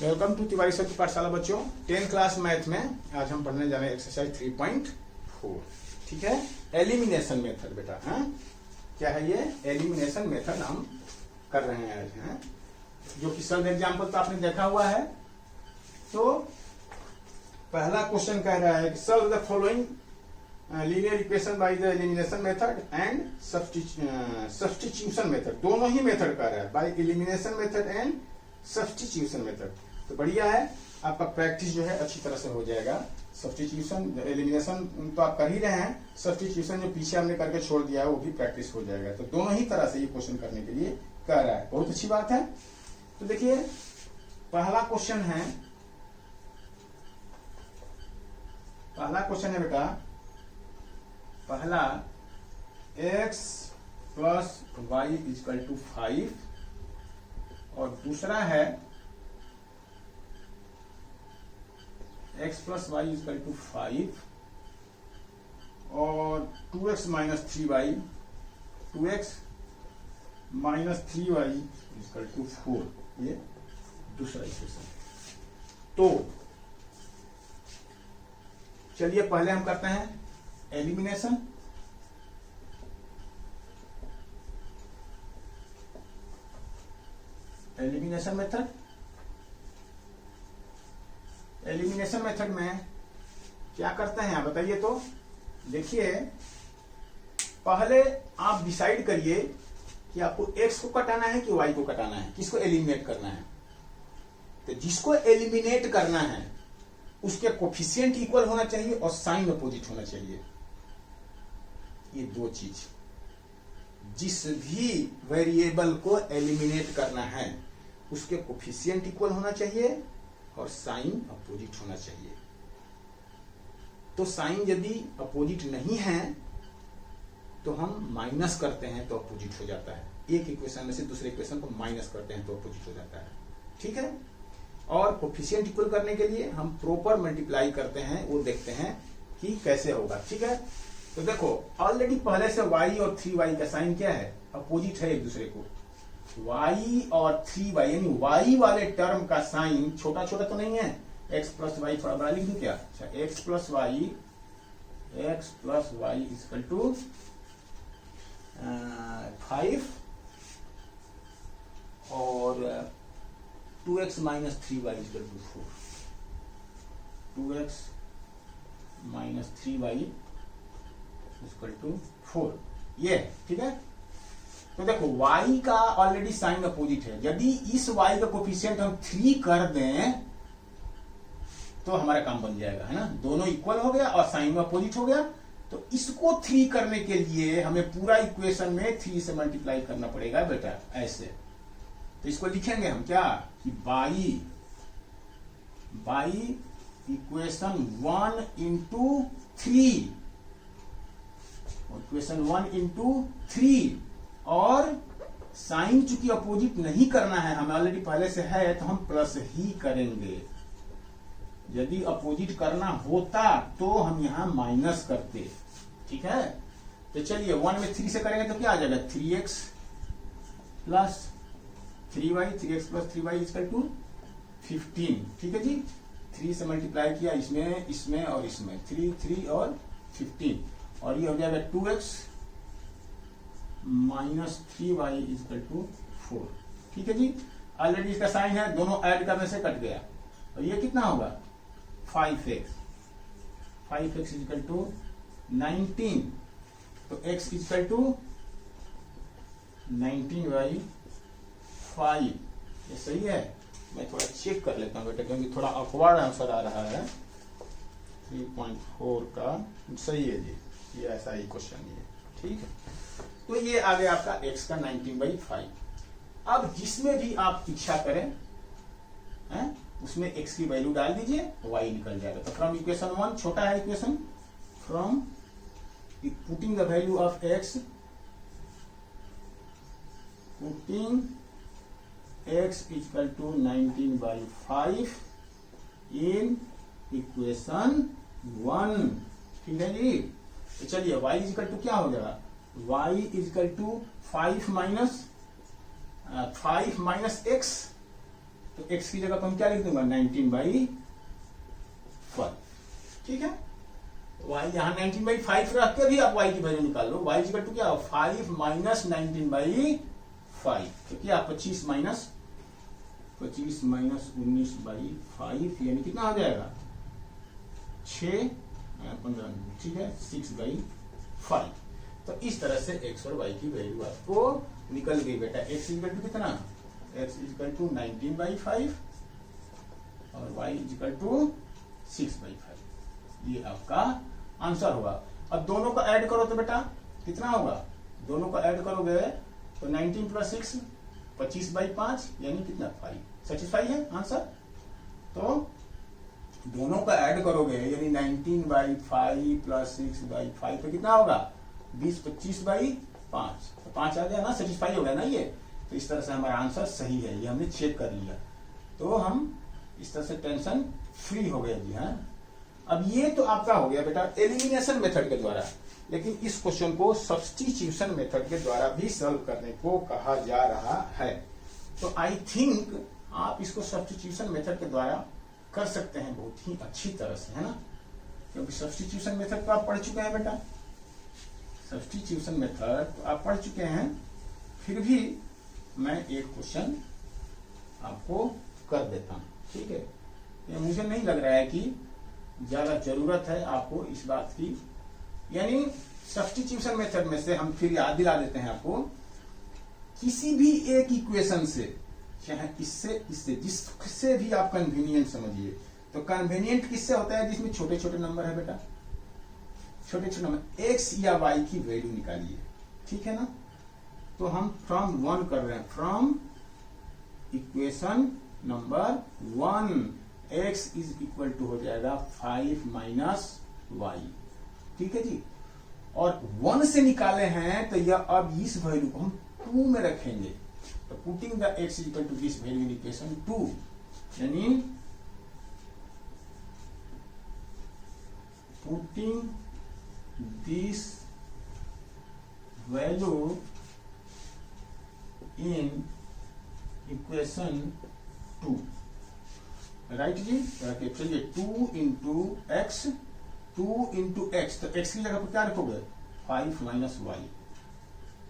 Welcome to Tiwari sir की पाठशाला बच्चों। 10th क्लास मैथ में आज हम पढ़ने जा रहे हैं एक्सरसाइज 3.4। ठीक है, एलिमिनेशन मेथड बेटा। हाँ, क्या है ये? एलिमिनेशन मेथड हम कर रहे हैं आज। हैं जो कि सब एग्जाम्पल तो आपने देखा हुआ है। तो पहला क्वेश्चन कह रहा है कि solve the following linear equation by the elimination method and substitution method. दोनों ही मेथड कर रहा है, by elimination method and substitution method. तो बढ़िया है, आपका प्रैक्टिस जो है अच्छी तरह से हो जाएगा। सब्स्टिट्यूशन एलिमिनेशन तो आप कर ही रहे हैं, सब्स्टिट्यूशन जो पीछे हमने करके छोड़ दिया है वो भी प्रैक्टिस हो जाएगा। तो दोनों ही तरह से ये क्वेश्चन करने के लिए कह रहा है, बहुत अच्छी बात है। तो देखिए पहला क्वेश्चन है बेटा, पहला x plus Y is equal to 5 और दूसरा है x plus Y is equal to 5 और 2x minus 3y, 2x minus 3y is equal to 4। ये दूसरा इक्वेशन। तो चलिए पहले हम करते हैं elimination. Elimination method. Elimination method में क्या करते हैं आप बताइए। तो देखिए पहले आप डिसाइड करिए कि आपको x को कटाना है कि y को कटाना है, किसको एलिमिनेट करना है। तो जिसको एलिमिनेट करना है उसके कोफिशिएंट इक्वल होना चाहिए और साइन अपोजिट होना चाहिए। ये दो चीज, जिस भी वेरिएबल को एलिमिनेट करना है उसके कोफिशिएंट इक्वल होना चाहिए और साइन अपोजिट होना चाहिए। तो साइन यदि अपोजिट नहीं है तो हम माइनस करते हैं तो अपोजिट हो जाता है। एक इक्वेशन में से दूसरे इक्वेशन को माइनस करते हैं तो अपोजिट हो जाता है। ठीक है, और कोफिशिएंट इक्वल करने के लिए हम प्रॉपर मल्टीप्लाई करते हैं, वो देखते हैं कि कैसे होगा। ठीक है, तो देखो ऑलरेडी पहले से y और 3y का साइन क्या है? अपोजिट है एक दूसरे को। y और 3y यानी y वाले टर्म का साइन छोटा छोटा तो नहीं है। x प्लस वाई थोड़ा बड़ा लिख दूं क्या? अच्छा, x plus Y is equal to 5 और 2x minus 3y is equal to 4। 2x minus 3y is equal to 4। ये ठीक है। तो देखो y का ऑलरेडी साइन अपोजिट है। यदि इस y का कोफिशिएंट हम 3 कर दें तो हमारा काम बन जाएगा, है ना। दोनों इक्वल हो गया और साइन में अपोजिट हो गया। तो इसको 3 करने के लिए हमें पूरा इक्वेशन में 3 से मल्टीप्लाई करना पड़ेगा बेटा, ऐसे। तो इसको लिखेंगे हम क्या कि by equation 1 into 3, equation 1 into 3। और साइन चूंकि अपोजिट नहीं करना है, हमें ऑलरेडी पहले से है, तो हम प्लस ही करेंगे। यदि अपोजिट करना होता तो हम यहां माइनस करते। ठीक है, तो चलिए 1 में 3 से करेंगे तो क्या आ जाएगा? 3x plus 3y, 3x plus 3y is equal to 15। ठीक है जी, 3 से मल्टीप्लाई किया इसमें और इसमें, 3 और 15, और ये हो जाएगा 2x minus 3y is equal to 4। ठीक है जी, ऑलरेडी इसका साइन है, दोनों ऐड करने से कट गया। और ये कितना होगा? 5x is equal to 19। तो x इजकल टू 19/5। ये सही है? मैं थोड़ा चेक कर लेता हूँ बेटा, क्योंकि थोड़ा अपवार्ड आंसर आ रहा है। 3.4 का सही है जी, ये ऐसा ही क्वेश्चन है। ठीक है, तो ये आ गया आपका x का 19/5। अब जिसमें भी आप इच्छा करें उसमें x की वैल्यू डाल दीजिए, y निकल जाएगा। तो फ्रॉम इक्वेशन 1, छोटा है equation, from putting the value of x, putting x equal to 19/5 in equation 1। ठीक है जी। तो चलिए y इक्वल टू क्या हो जाएगा? y equal to 5 minus x तो x की जगह पर हम क्या लिख दूंगा 19/5। ठीक है, y यहाँ 19/5 रख के भी आप y की वैल्यू निकाल लो। y इक्वल टू क्या 5 माइनस 19/5, तो क्या 25 माइनस 19/5 यानी कितना हो जाएगा 6 15। ठीक है 6/5। तो इस तरह से x और y की वैल्यू आपको निकल गई बेटा। x इक्वल टू कितना, x इक्वल टू 19/5 और y इक्वल टू 6/5। ये आपका आंसर होगा। अब दोनों का ऐड करो तो बेटा कितना होगा, दोनों का ऐड करोगे तो 19 + 6 25/5 यानी कितना 5। सेटिस्फाई है आंसर। तो दोनों का ऐड करोगे यानी 19/5 + 6/5 तो कितना होगा 20 25/5, तो 5 आ गया ना, सेटिस्फाई हो गया ना ये। तो इस तरह से हमारा आंसर सही है, ये हमने चेक कर लिया। तो हम इस तरह से टेंशन फ्री हो गए जी। हाँ, अब ये तो आपका हो गया बेटा एलिमिनेशन मेथड के द्वारा, लेकिन इस क्वेश्चन को सब्स्टिट्यूशन मेथड के द्वारा भी सॉल्व करने को कहा जा रहा है। तो आई थिंक आप इसको सब्स्टिट्यूशन मेथड के द्वारा कर सकते हैं बहुत ही अच्छी तरह से, है ना, क्योंकि सब्स्टिट्यूशन मेथड तो आप पढ़ चुके हैं बेटा। सब्स्टिट्यूशन मेथड तो आप पढ़ चुके हैं, फिर भी मैं एक क्वेश्चन आपको कर देता हूं। ठीक है, ये मुझे नहीं लग रहा है कि ज्यादा जरूरत है आपको इस बात की, यानी सब्स्टिट्यूशन मेथड में से हम फिर याद दिला देते हैं आपको, किसी भी एक इक्वेशन से, चाहे इससे जिससे भी आप कन्वीनियंट समझिए। तो कन्वीनियंट किससे होता है, जिसमें छोटे छोटे नंबर है बेटा, छोटे छोटे नंबर x या y की वैल्यू निकालिए। ठीक है ना, तो हम फ्रॉम 1 कर रहे हैं, from equation number 1 x is equal to हो जाएगा 5 - y। ठीक है जी, और 1 से निकाले हैं तो यह अब इस वैल्यू को हम 2 में रखेंगे। तो putting the x is equal to this value in equation 2, यानी putting this value in equation 2, right जी। चलिए 2 × x, 2 × x, तो x की जगह पर क्या रखोगे 5 - y,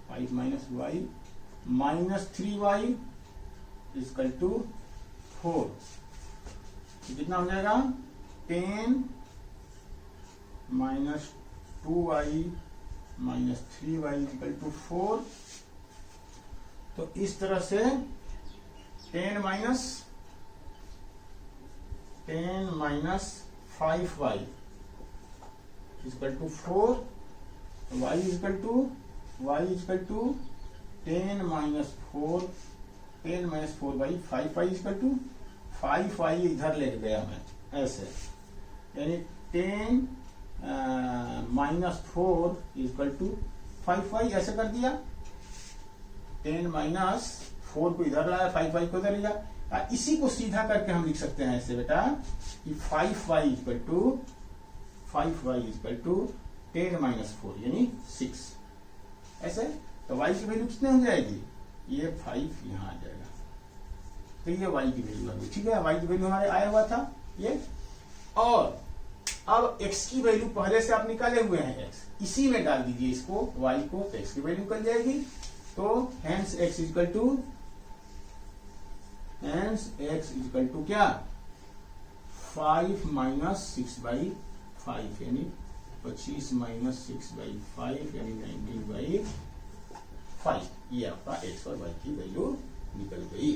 5 - y minus 3y equal to 4। कितना हो जाएगा 10 - 2y - 3y इक्वल टू 4। तो इस तरह से 10 - 5y equal to 4, y equal to 10 - 4, 10 - 4y 5y equal to 5y इधर ले गया मैं ऐसे, यानी 10 - 4 इक्वल टू 5y ऐसे कर दिया। 10 - 4 को इधर लाया, 5y को इधर लिया। इसी को सीधा करके हम लिख सकते हैं ऐसे बेटा कि 5y इक्वल टू 10 - 4 यानी 6 ऐसे। तो y की वैल्यू कितने हो जाएगी, ये 5 यहां आ जाएगा, तो ये y की वैल्यू आ गई। ठीक है, y की वैल्यू हमारे आया हुआ था ये। और अब x की वैल्यू पहले से आप निकाले हुए हैं, x इसी में डाल दीजिए इसको y को, तो x की वैल्यू निकल जाएगी। तो हेंस x इक्वल टू क्या 5 - 6/5 यानी 25 - 6/5 यानी 19/5। ये आपका x और y की वैल्यू निकल गई।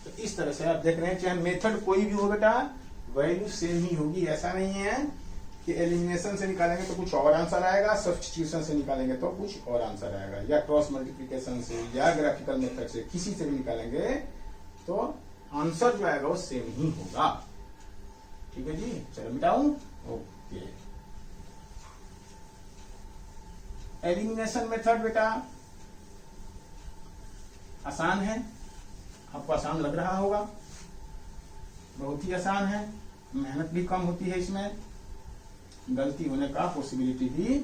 तो इस तरह से आप देख रहे हैं, चाहे मेथड कोई भी हो बेटा वैल्यू सेम ही होगी। ऐसा नहीं है कि एलिमिनेशन से निकालेंगे तो कुछ और आंसर आएगा, सब्स्टिट्यूशन से निकालेंगे तो कुछ और आंसर आएगा, या क्रॉस मल्टीप्लिकेशन से या ग्राफिकल मेथड से, किसी से भी निकालेंगे तो आंसर जो आएगा वो सेम ही होगा। ठीक है जी, चलो मिटाऊं। ओके, एलिमिनेशन मेथड बेटा आसान है, आपको आसान लग रहा होगा, बहुत ही आसान है, मेहनत भी कम होती है इसमें, गलती होने का पॉसिबिलिटी भी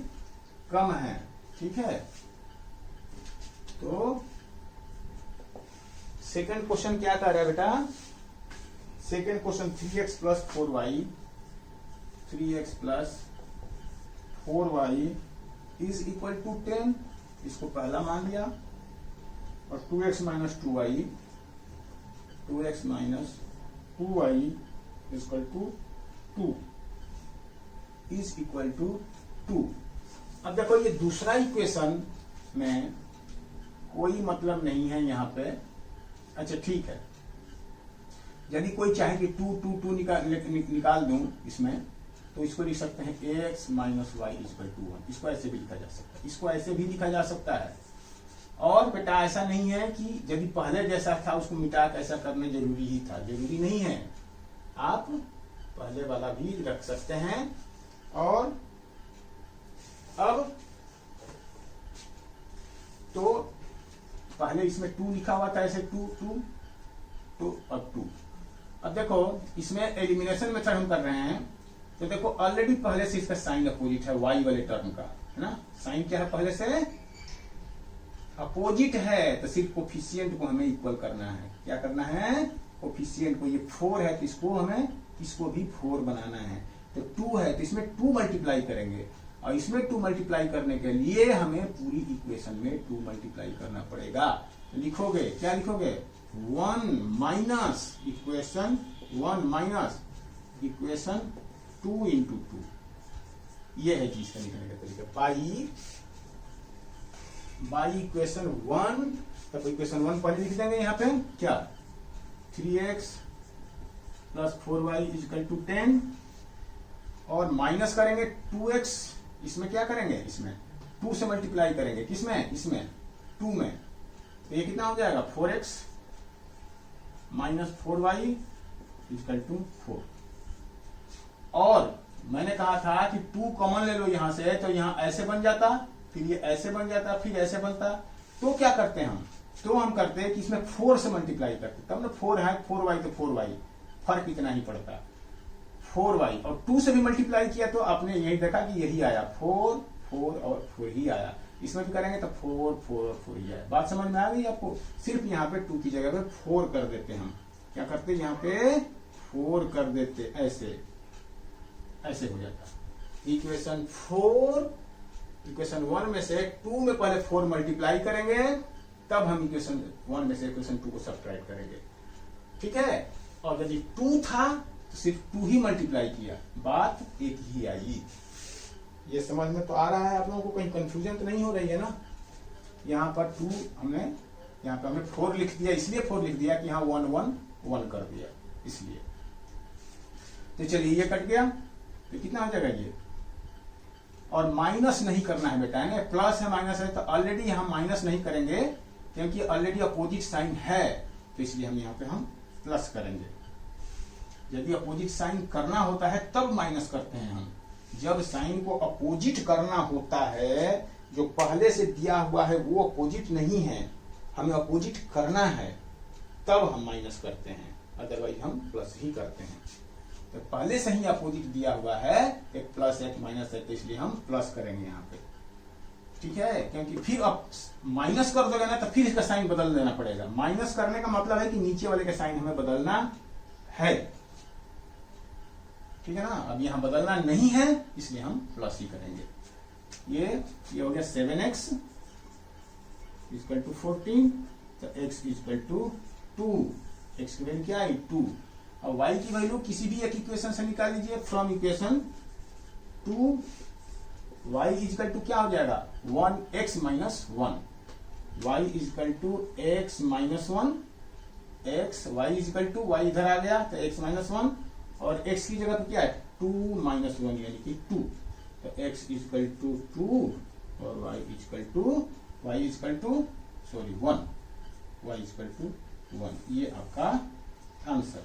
कम है। ठीक है, तो सेकंड क्वेश्चन क्या कर रहा है बेटा, second question 3x plus 4y, 3x plus 4y is equal to 10, इसको पहला मान लिया, और 2x minus 2y, 2x minus 2y is equal to 2 is equal to 2। अब देखो ये दूसरा इक्वेशन में कोई मतलब नहीं है यहाँ पे। अच्छा ठीक है, यदि कोई चाहे कि 2 2 2 निकाल दूं इसमें, तो इसको लिख सकते हैं x minus Y equal to 1। इसको ऐसे भी लिखा जा सकता है, इसको ऐसे भी लिखा जा सकता है। और बेटा ऐसा नहीं है कि यदि पहले जैसा था उसको मिटा के ऐसा करना जरूरी ही था, जरूरी नहीं है, आप पहले वाला भी रख सकते हैं। और अब तो पहले इसमें 2 लिखा हुआ था, ऐसे 2 2 तो अब 2। अब देखो इसमें एलिमिनेशन मेथड हम कर रहे हैं, तो देखो ऑलरेडी पहले से इसका साइन अपोजिट है y वाले टर्म का, है ना। साइन क्या है, पहले से अपोजिट है, तो सिर्फ कोफिशिएंट को हमें इक्वल करना है। क्या करना है, कोफिशिएंट को। ये 4 है तो इसको हमें, इसको भी 4 बनाना है। तो 2 है तो इसमें 2 मल्टीप्लाई करेंगे, और इसमें 2 मल्टीप्लाई करने के लिए हमें पूरी इक्वेशन में 2 मल्टीप्लाई करना पड़ेगा। लिखोगे, क्या लिखोगे, 1 minus equation 1 minus equation 2 into 2। ये है चीज का लिखने का तरीका। बाई इक्वेशन 1, तब इक्वेशन 1 पहले लिख देंगे यहाँ पे, क्या 3x plus 4y equal to 10, और माइनस करेंगे 2x, इसमें क्या करेंगे, इसमें 2 से मल्टीप्लाई करेंगे, किसमें, इसमें 2 में, तो ये कितना हो जाएगा 4x minus 4y equal to 4। और मैंने कहा था कि 2 कॉमन ले लो यहां से, तो यहां ऐसे बन जाता, फिर ये ऐसे बन जाता, फिर ऐसे बनता। तो क्या करते हैं हम, तो हम करते हैं कि इसमें 4 से मल्टीप्लाई करते, तब ना 4 है, 4y तो 4y, फर्क इतना ही पड़ता, 4y। और 2 से भी मल्टीप्लाई किया तो आपने यही देखा कि यही आया, 4 4 और 4 ही आया। इसमें भी करेंगे तो 4 4 और 4 ही आया। बात समझ में आ गई आपको। सिर्फ यहाँ पे 2 की जगह पे 4 कर देते हम। क्या करते, यहाँ पे 4 कर देते, ऐसे ऐसे हो जाता। इक्वेशन 4, इक्वेशन 1 में से 2 में पहले 4 मल्टीप्लाई करेंगे, तब हम इक्वेशन 1 में से इक्वेशन 2 को सब्ट्रैक्ट करेंगे, ठीक है। और यदि 2 था तो सिर्फ 2 ही मल्टीप्लाई किया, बात एक ही आई। ये समझ में तो आ रहा है आप लोगों को, कहीं कंफ्यूजन तो नहीं हो रही है ना। यहाँ पर 2 हमने, यहाँ पे हमने 4 लिख दिया, इसलिए 4 लिख दिया कि यहाँ 1 1 1 कर दिया, इसलिए। तो चलिए ये कट गया, तो कितना हो जाएगा ये। और माइनस नहीं करना है बेटा, है प्लस है माइनस है, तो ऑलरेडी हम माइनस नहीं करेंगे क्योंकि ऑलरेडी अपोजिट साइन है, तो इसलिए हम यहाँ पे हम प्लस करेंगे। यदि अपोजिट साइन करना होता है तब माइनस करते हैं हम। जब साइन को अपोजिट करना होता है, जो पहले से दिया हुआ है वो अपोजिट नहीं है, हमें अपोजिट करना है, तब हम माइनस करते हैं, अदरवाइज हम प्लस ही करते हैं। तो पहले से ही अपोजिट दिया हुआ है, एक प्लस एक माइनस है, तो इसलिए हम प्लस करेंगे यहाँ पे, ठीक है। क्योंकि फिर आप माइनस कर दोगे ना तो फिर इसका साइन बदल देना पड़ेगा। माइनस करने का मतलब है कि नीचे वाले का साइन हमें बदलना है, ठीक है ना। अब यहाँ बदलना नहीं है, इसलिए हम प्लस ही करेंगे। ये हो गया 7x इक्वल टू 14, तो x इक्वल टू 2, x की वैल्यू क्या है 2, और y की वैल्यू किसी भी एक इक्वेशन से निकाल लीजिए, from equation 2 y equal to क्या हो जाएगा 1x minus 1, y equal to x minus 1, x y equal to y इधर आ गया तो x माइनस 1, और x की जगह पे क्या है 2 माइनस 1 यानी कि 2, तो x इक्वल टू 2 और y equal to 1, y equal to 1। ये आपका आंसर।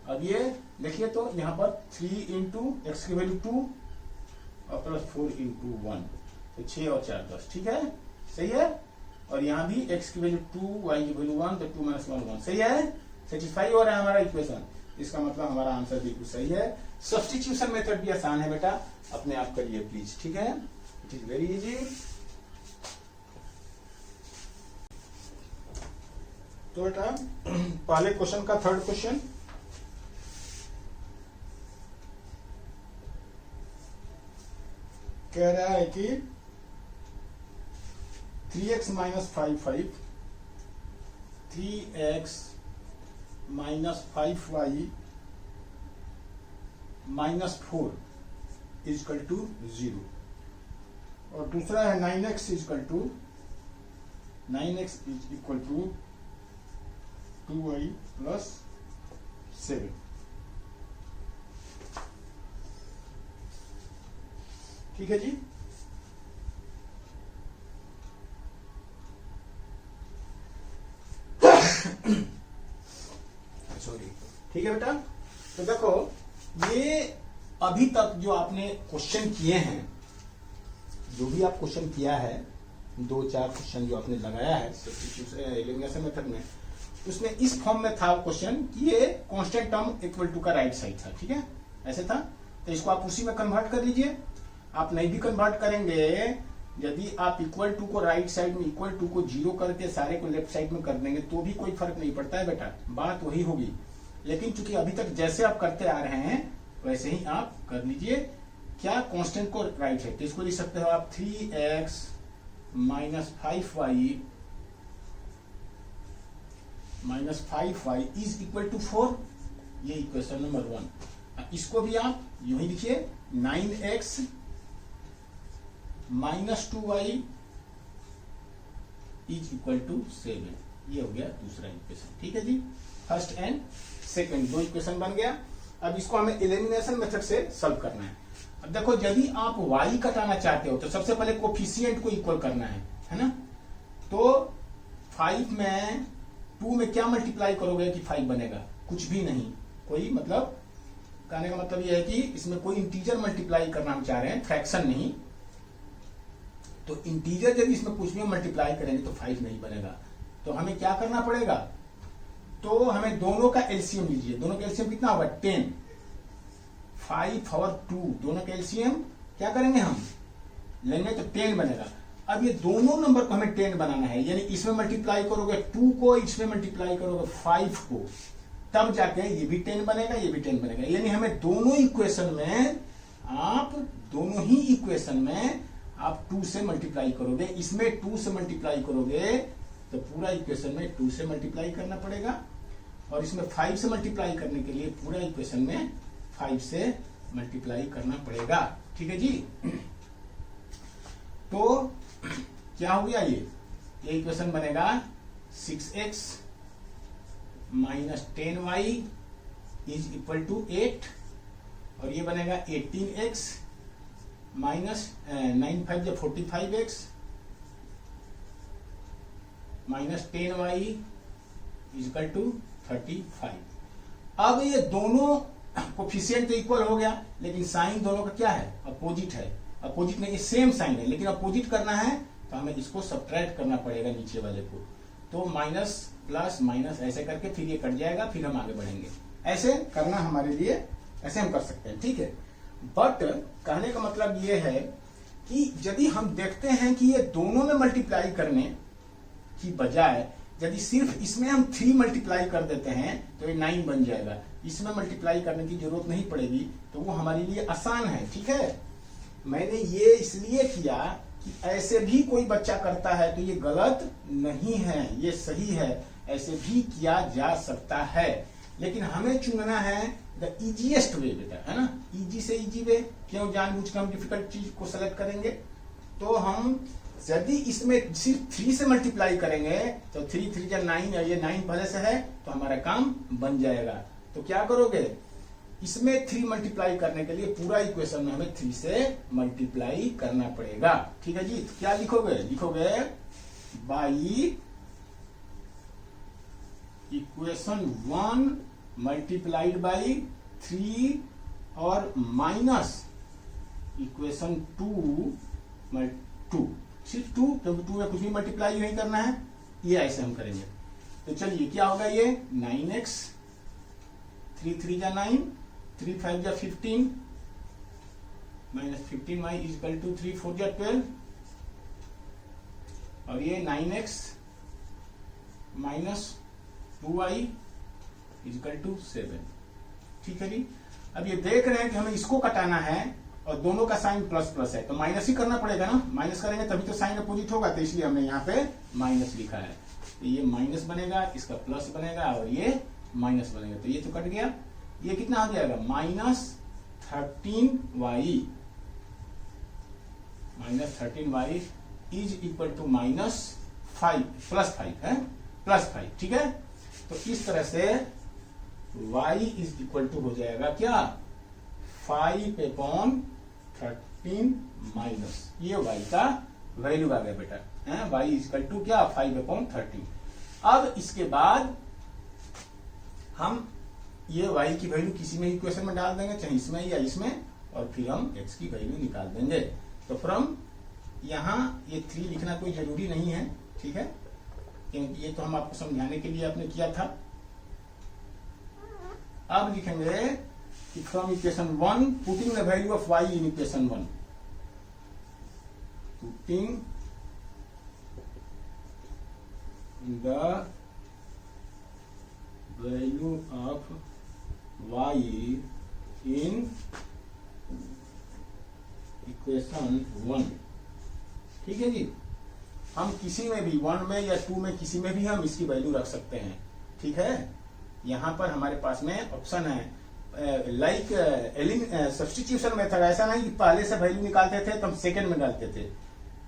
अब ये देखिए तो यहाँ पर 3 इंटू एक्स की वैल्यू 2 और प्लस 4 इंटू 1, तो 6 और 4 10, ठीक है, सही है। और यहाँ भी x की वैल्यू 2, y की वैल्यू 1, तो 2 माइनस 1 1, सही है। सेटिस्फाई हो रहा है हमारा इक्वेशन, इसका मतलब हमारा आंसर बिल्कुल सही है। सब्स्टिट्यूशन मेथड भी आसान है बेटा, अपने आप करिए प्लीज, ठीक है, इट इज वेरी इजी। तो बेटा पहले क्वेश्चन का थर्ड क्वेश्चन, कह रहा है कि 3x minus 5y 3x minus 5y minus 4 is equal to 0, और दूसरा है 9x is equal to 9x is equal to 2y plus 7। ठीक है जी। सॉरी, ठीक है बेटा। तो देखो ये अभी तक जो आपने क्वेश्चन किए हैं, जो भी आप क्वेश्चन किया है, 2-4 क्वेश्चन जो आपने लगाया है एलिमिनेशन मेथड में, उसमें इस फॉर्म में था क्वेश्चन कि ये कांस्टेंट टर्म इक्वल टू का राइट साइड था। ठीक है, ऐसे था। तो इसको आप उसी में कन्वर्ट कर लीजिए। आप नहीं भी कन्वर्ट करेंगे, यदि आप इक्वल टू को राइट साइड में, इक्वल टू को 0 करके सारे को लेफ्ट साइड में कर देंगे तो भी कोई फर्क नहीं पड़ता है बेटा, बात वही होगी। लेकिन चूंकि अभी तक जैसे आप करते आ रहे हैं वैसे ही आप कर लीजिए। क्या कांस्टेंट को राइट साइड, तो इसको लिख सकते हो आप 3x minus 5y minus 5y is equal to 4। ये इक्वेशन नंबर 1। इसको भी आप यूं ही लिखिए 9x minus 2y is equal to 7। ये हो गया दूसरा इक्वेशन। ठीक है जी, फर्स्ट एंड सेकंड 2 इक्वेशन बन गया। अब इसको हमें एलिमिनेशन मेथड से सॉल्व करना है। अब देखो यदि आप y कटाना चाहते हो तो सबसे पहले कोफिशिएंट को इक्वल करना है ना। तो 5 में 2 में क्या मल्टीप्लाई करोगे कि 5 बनेगा? कुछ भी नहीं, कोई मतलब कहने का मतलब यह है कि इसमें कोई इंटीजर मल्टीप्लाई करना हम चाह रहे हैं, फ्रैक्शन नहीं। तो इंटीजर यदि इसमें कुछ भी मल्टीप्लाई करेंगे तो 5 नहीं बनेगा। तो हमें क्या करना पड़ेगा? तो हमें दोनों का एलसीएम लीजिए। दोनों का एलसीएम कितना होगा? 10। 5 और 2 दोनों का एलसीएम क्या करेंगे हम? लेंगे तो 10 बनेगा। अब ये दोनों नंबर को हमें 10 बनाना है, यानी इसमें मल्टीप्लाई करोगे 2 को, इसमें मल्टीप्लाई करोगे 5 को, तब जाके ये भी 10 बनेगा, ये भी 10 बनेगा। यानी हमें दोनों इक्वेशन में आप 2 से मल्टीप्लाई करोगे। इसमें 2 से मल्टीप्लाई करोगे तो पूरा इक्वेशन में 2 से मल्टीप्लाई करना पड़ेगा, और इसमें 5 से मल्टीप्लाई करने के लिए पूरा इक्वेशन में 5 से मल्टीप्लाई करना पड़ेगा। ठीक है जी। तो क्या हो गया? ये इक्वेशन बनेगा 6x minus 10y is equal to 8, और ये बनेगा 18x minus 9 5 45x minus 10y is equal to 35। अब ये दोनों कोफिशिएंट तो इक्वल हो गया, लेकिन साइन दोनों का क्या है? अपोजिट है। अपोजिट नहीं, सेम साइन है, लेकिन अपोजिट करना है तो हमें इसको सब्ट्रैक्ट करना पड़ेगा नीचे वाले को। तो माइनस प्लस माइनस ऐसे करके फिर ये कट जाएगा, फिर हम आगे बढ़ेंगे। ऐसे करना हमारे लिए, ऐसे हम कर सकते हैं। ठीक है, बट कहने का मतलब ये है कि यदि हम देखते हैं कि ये दोनों में मल्टीप्लाई करने की बजाय यदि सिर्फ इसमें हम 3 मल्टीप्लाई कर देते हैं तो ये 9 बन जाएगा। इसमें मल्टीप्लाई करने की जरूरत नहीं पड़ेगी, तो वो हमारे लिए आसान है। ठीक है, मैंने ये इसलिए किया कि ऐसे भी कोई बच्चा करता है तो ये गलत नहीं है, ये सही है, ऐसे भी किया जा सकता है। लेकिन हमें चुनना है द इजीएस्ट वे बेटा, है ना। इजी से इजी वे, क्यों जानबूझ के हम डिफिकल्ट चीज को सेलेक्ट करेंगे? तो हम यदि इसमें सिर्फ 3 से मल्टीप्लाई करेंगे तो 3 3 जा 9, और ये 9 पहले से है तो हमारा काम बन जाएगा। तो क्या करोगे? इसमें 3 मल्टीप्लाई करने के लिए पूरा इक्वेशन में हमें 3 से मल्टीप्लाई करना पड़ेगा। ठीक है जी। तो क्या लिखोगे? लिखोगे बाई इक्वेशन 1 मल्टीप्लाइड बाई 3 और माइनस इक्वेशन 2 सिर्फ 2, क्योंकि 2 में कुछ भी मल्टीप्लाई नहीं करना है। ये ऐसे हम करेंगे। तो चलिए क्या होगा? ये 9x 3 3 जा 9, 3 5 जा 15 minus 15y is equal to 3 4 जा 12, और ये 9x minus 2y is equal to 7। ठीक है जी। अब ये देख रहे हैं कि हमें इसको कटाना है और दोनों का साइन प्लस प्लस है, तो माइनस ही करना पड़ेगा ना, माइनस करेंगे तभी तो साइन अपोजिट होगा, तो इसलिए हमने यहाँ पे माइनस लिखा है। तो ये माइनस बनेगा, इसका प्लस बनेगा और ये माइनस बनेगा, तो ये तो कट गया। ये कितना आ जाएगा -13y, -13y is equal to -5 +5 है, +5। ठीक है, तो इस तरह से y इज इक्वल टू हो जाएगा क्या 5/13 माइनस, ये y का वैल्यू आ गया बेटा है, y इज इक्वल टू क्या 5/13। अब इसके बाद हम ये y की वैल्यू किसी में इक्वेशन में डाल देंगे, चाहे इसमें या इसमें, और फिर हम x की वैल्यू निकाल देंगे। तो फ्रॉम यहाँ ये 3 लिखना कोई जरूरी नहीं है, ठीक है, क्योंकि ये तो हम आपको समझाने के लिए आपने किया था। अब लिखेंगे कि from equation 1 putting the value of y in equation 1, putting the value of y in equation 1। ठीक है जी, हम किसी में भी 1 में या 2 में किसी में भी हम इसकी वैल्यू रख सकते हैं। ठीक है, यहां पर हमारे पास में ऑप्शन है लाइक सब्स्टिट्यूशन मेथड। ऐसा नहीं कि पहले से वैल्यू निकालते थे तो हम सेकंड में डालते थे,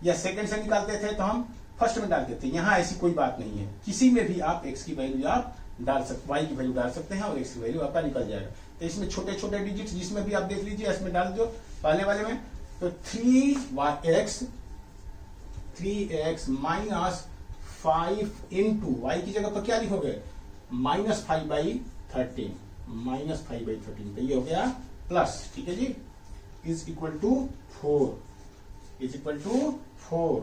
या सेकंड से निकालते थे तो हम फर्स्ट में डालते थे। यहाँ ऐसी कोई बात नहीं है, किसी में भी आप x की वैल्यू आप डाल सकते, y की वैल्यू डाल सकते हैं और x की वैल्यू आपका निकल जाएगा। तो इसमें छोटे छोटे डिजिट्स जिसमें भी आप देख लीजिए, इसमें डाल दो पहले वाले में। तो 3x माइनस 5 इंटू y की जगह पर क्या लिखोगे -5/13, -5/13, तो ये हो गया प्लस। ठीक है जी, is equal to 4, is equal to 4।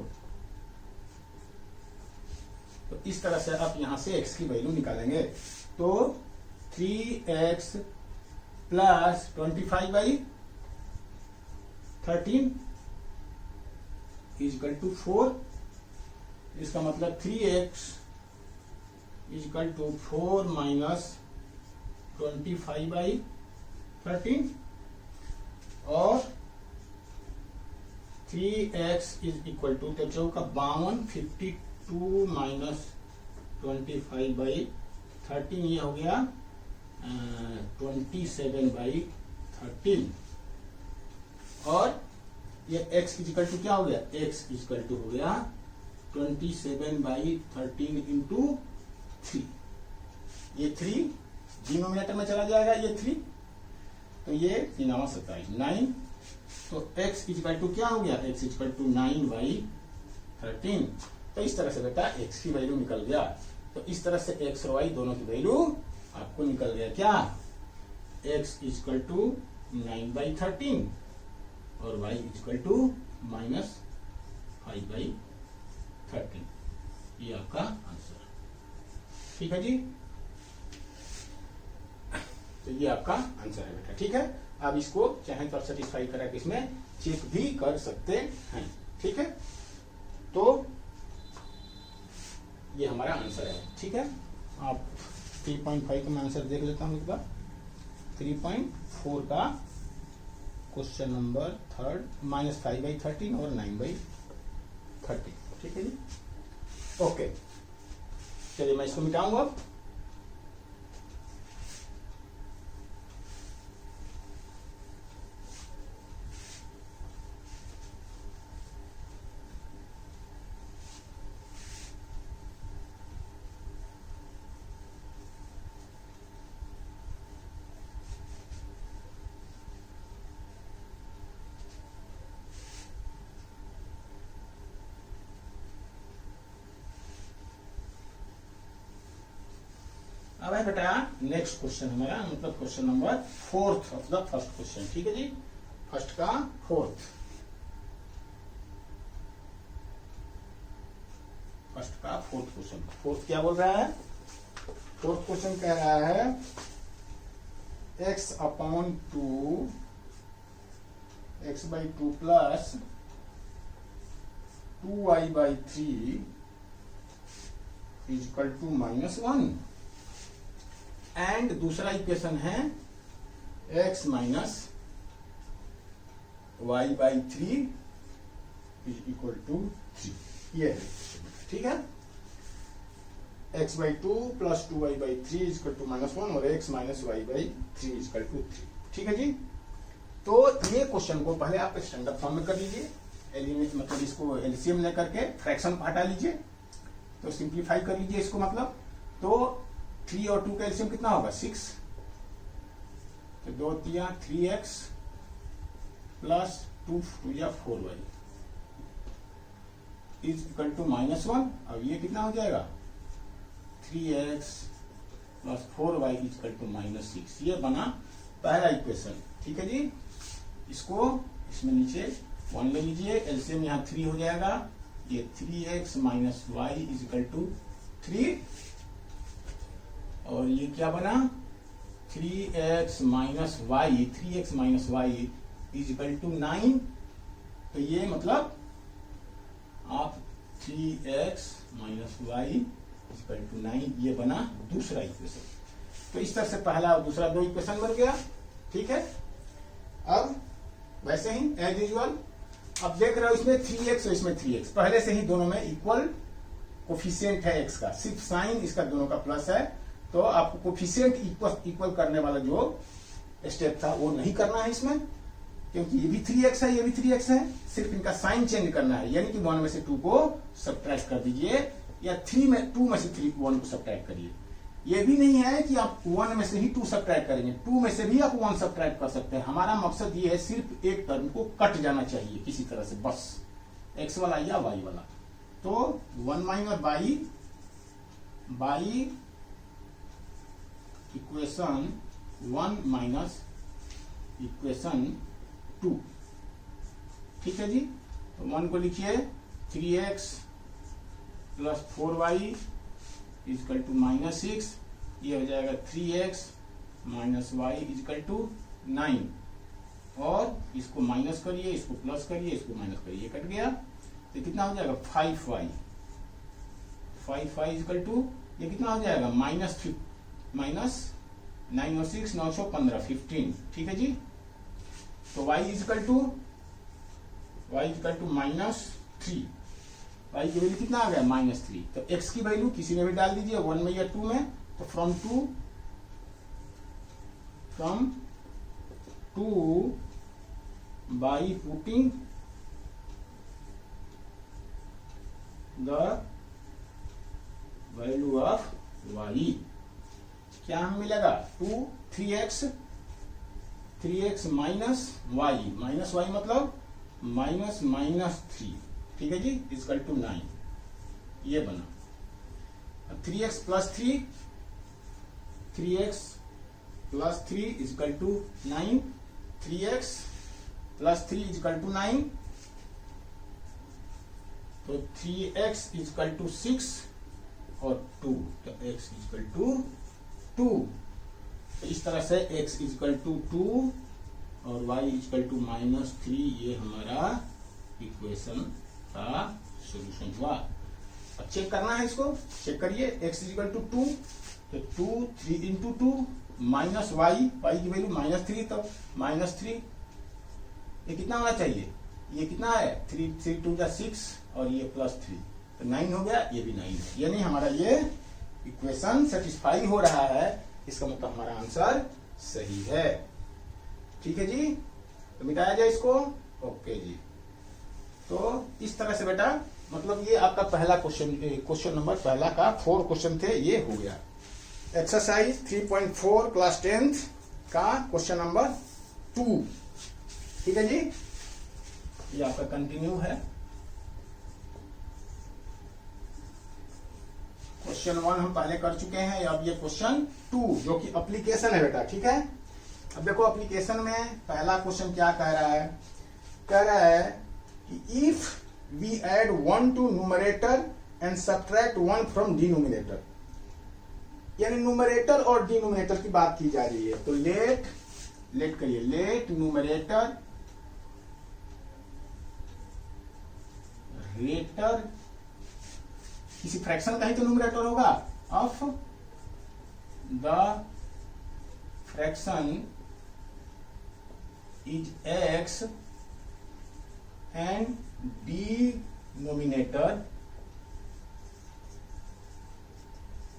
तो इस तरह से आप यहां से x की वैल्यू निकालेंगे। तो 3x plus 25/13 is equal to 4। इसका मतलब 3x is equal to 4 minus 25/13 और 3x is equal to 52 minus 25/13, ये हो गया 27/13। और ये x इक्वल टू क्या हो गया, x इक्वल टू हो गया 27/13 इंटू 3। ये 3 डिनोमिनेटर में चला जाएगा, ये 3, तो ये 3 27 9। तो x इक्वल टू क्या हो गया, x इक्वल टू 9/13। तो इस तरह से बेटा x की वैल्यू निकल गया। तो इस तरह से x और y दोनों की वैल्यू आपको निकल गया क्या, x इक्वल टू 9/13 और y इक्वल टू -5/13। ये आपका आंसर। ठीक है जी, तो ये आपका आंसर है बेटा। ठीक है, आप इसको चाहे तो सेटिस्फाई करा के इसमें चेक भी कर सकते हैं। ठीक है, तो ये हमारा आंसर है। ठीक है, आप 3.5 का मैं आंसर देख लेता हूं एक बार। 3.4 का क्वेश्चन नंबर 3 -5/13 और 9/13। ठीक है जी, ओके, चलिए मैं इसको मिटाऊंगा अब। अब है बेटा नेक्स्ट क्वेश्चन हमारा, मतलब question number 4 of the first question. ठीक है जी, फर्स्ट का 4th, फर्स्ट का 4th क्वेश्चन। 4th क्या बोल रहा है, 4th क्वेश्चन कह रहा है x/2 x/2 plus 2y/3 is equal to -1। And दूसरा इक्वेशन है x minus Y by 3 is equal to 3। ये है, ठीक है। x by 2 plus 2y by 3 is equal to -1 और x minus Y by 3 is equal to 3। ठीक है जी। तो ये क्वेश्चन को पहले आप स्टैंडर्ड फॉर्म में कर लीजिए, मतलब इसको एलसीएम लेकर के फ्रैक्शन को हटा लीजिए, तो सिंप्लीफाई कर लीजिए इसको, मतलब तो 3 और 2 का एलसीएम कितना होगा 6, तो 2 3 3x plus 2 2 4y is equal to -1। अब ये कितना हो जाएगा 3x plus 4y is equal to -6। ये बना पहला इक्वेशन, ठीक है जी। इसको इसमें नीचे 1 ले लीजिए, एलसीएम यहाँ 3 हो जाएगा, ये 3x minus Y is equal to 3, और ये क्या बना 3x minus Y, 3x minus Y is equal to 9। तो ये मतलब आप 3x minus Y is equal to 9, ये बना दूसरा इक्वेशन। तो इस तरह से पहला और दूसरा 2 इक्वेशन बन गया, ठीक है। अब वैसे ही एज यूजुअल अब देख रहे हो इसमें 3x और इसमें 3x, पहले से ही दोनों में इक्वल कोफिशिएंट है x का, सिर्फ साइन इसका दोनों का प्लस है, तो आपको कोफिशिएंट इक्वल करने वाला जो स्टेप था वो नहीं करना है इसमें, क्योंकि ये भी 3x है, ये भी 3x है, सिर्फ इनका साइन चेंज करना है, यानी कि 1 में से 2 को सब्ट्रैक्ट कर दीजिए, या 2 में से 1 को सब्ट्रैक्ट करिए। ये भी नहीं है कि आप 1 में से ही 2 सब्ट्रैक्ट करेंगे, 2 में से भी आप 1 सब्ट्रैक्ट कर सकते हैं। हमारा मकसद ये है सिर्फ एक टर्म को कट जाना चाहिए किसी तरह से, बस x वाला या y वाला। तो 1 minus by equation 1 minus equation 2, ठीक है जी। तो 1 को लिखिए 3x plus 4y equal to -6, ये हो जाएगा 3x minus Y is equal to 9, और इसको माइनस करिए, इसको प्लस करिए, इसको माइनस करिए, ये कट गया, तो कितना हो जाएगा 5y, 5y इजकल टू ये कितना हो जाएगा माइनस 9 और 6 9 15 15, ठीक है जी। तो y इजकल टू -3, y की वैल्यू कितना आ गया -3, तो x की वैल्यू किसी में भी डाल दीजिए, 1 में या 2 में, तो from 2 by putting the value of y क्या हमें मिलेगा 3x माइनस वाई मतलब -3, ठीक है जी, इजकल टू 9, ये बना। 3x plus 3 is equal to 9, 3x plus 3 is equal to 9, तो 3x इजकल टू 6 और 2, तो x इजकल टू 2। तो इस तरह से x इजकल टू 2 और y इजकल टू -3, ये हमारा इक्वेशन का सॉल्यूशन हुआ। अब चेक करना है, इसको चेक करिए, x इक्वल टू 2, तो 2 3 इंटू 2 माइनस वाई की वैल्यू -3, तो -3, ये कितना होना चाहिए, ये कितना है 3 2 6 और ये +3, तो 9 हो गया, ये भी 9 है, यानी हमारा ये इक्वेशन सेटिस्फाई हो रहा है, इसका मतलब हमारा आंसर सही है, ठीक है जी। तो मिटाया जाए इसको, ओके जी। तो इस तरह से बेटा, मतलब ये आपका पहला क्वेश्चन नंबर पहला का 4 क्वेश्चन थे, ये हो गया। एक्सरसाइज 3.4 क्लास 10th का क्वेश्चन नंबर 2, ठीक है जी, ये आपका कंटिन्यू है। क्वेश्चन 1 हम पहले कर चुके हैं, अब ये क्वेश्चन 2 जो कि एप्लीकेशन है बेटा, ठीक है। अब देखो एप्लीकेशन में पहला क्वेश्चन क्या कह रहा है कि if we add 1 to numerator and subtract 1 from denominator, यानी न्यूमरेटर और डिनोमिनेटर की बात की जा रही है, तो लेट करिए, लेट न्यूमरेटर किसी फ्रैक्शन का ही तो न्यूमरेटर होगा, of the fraction is x and denominator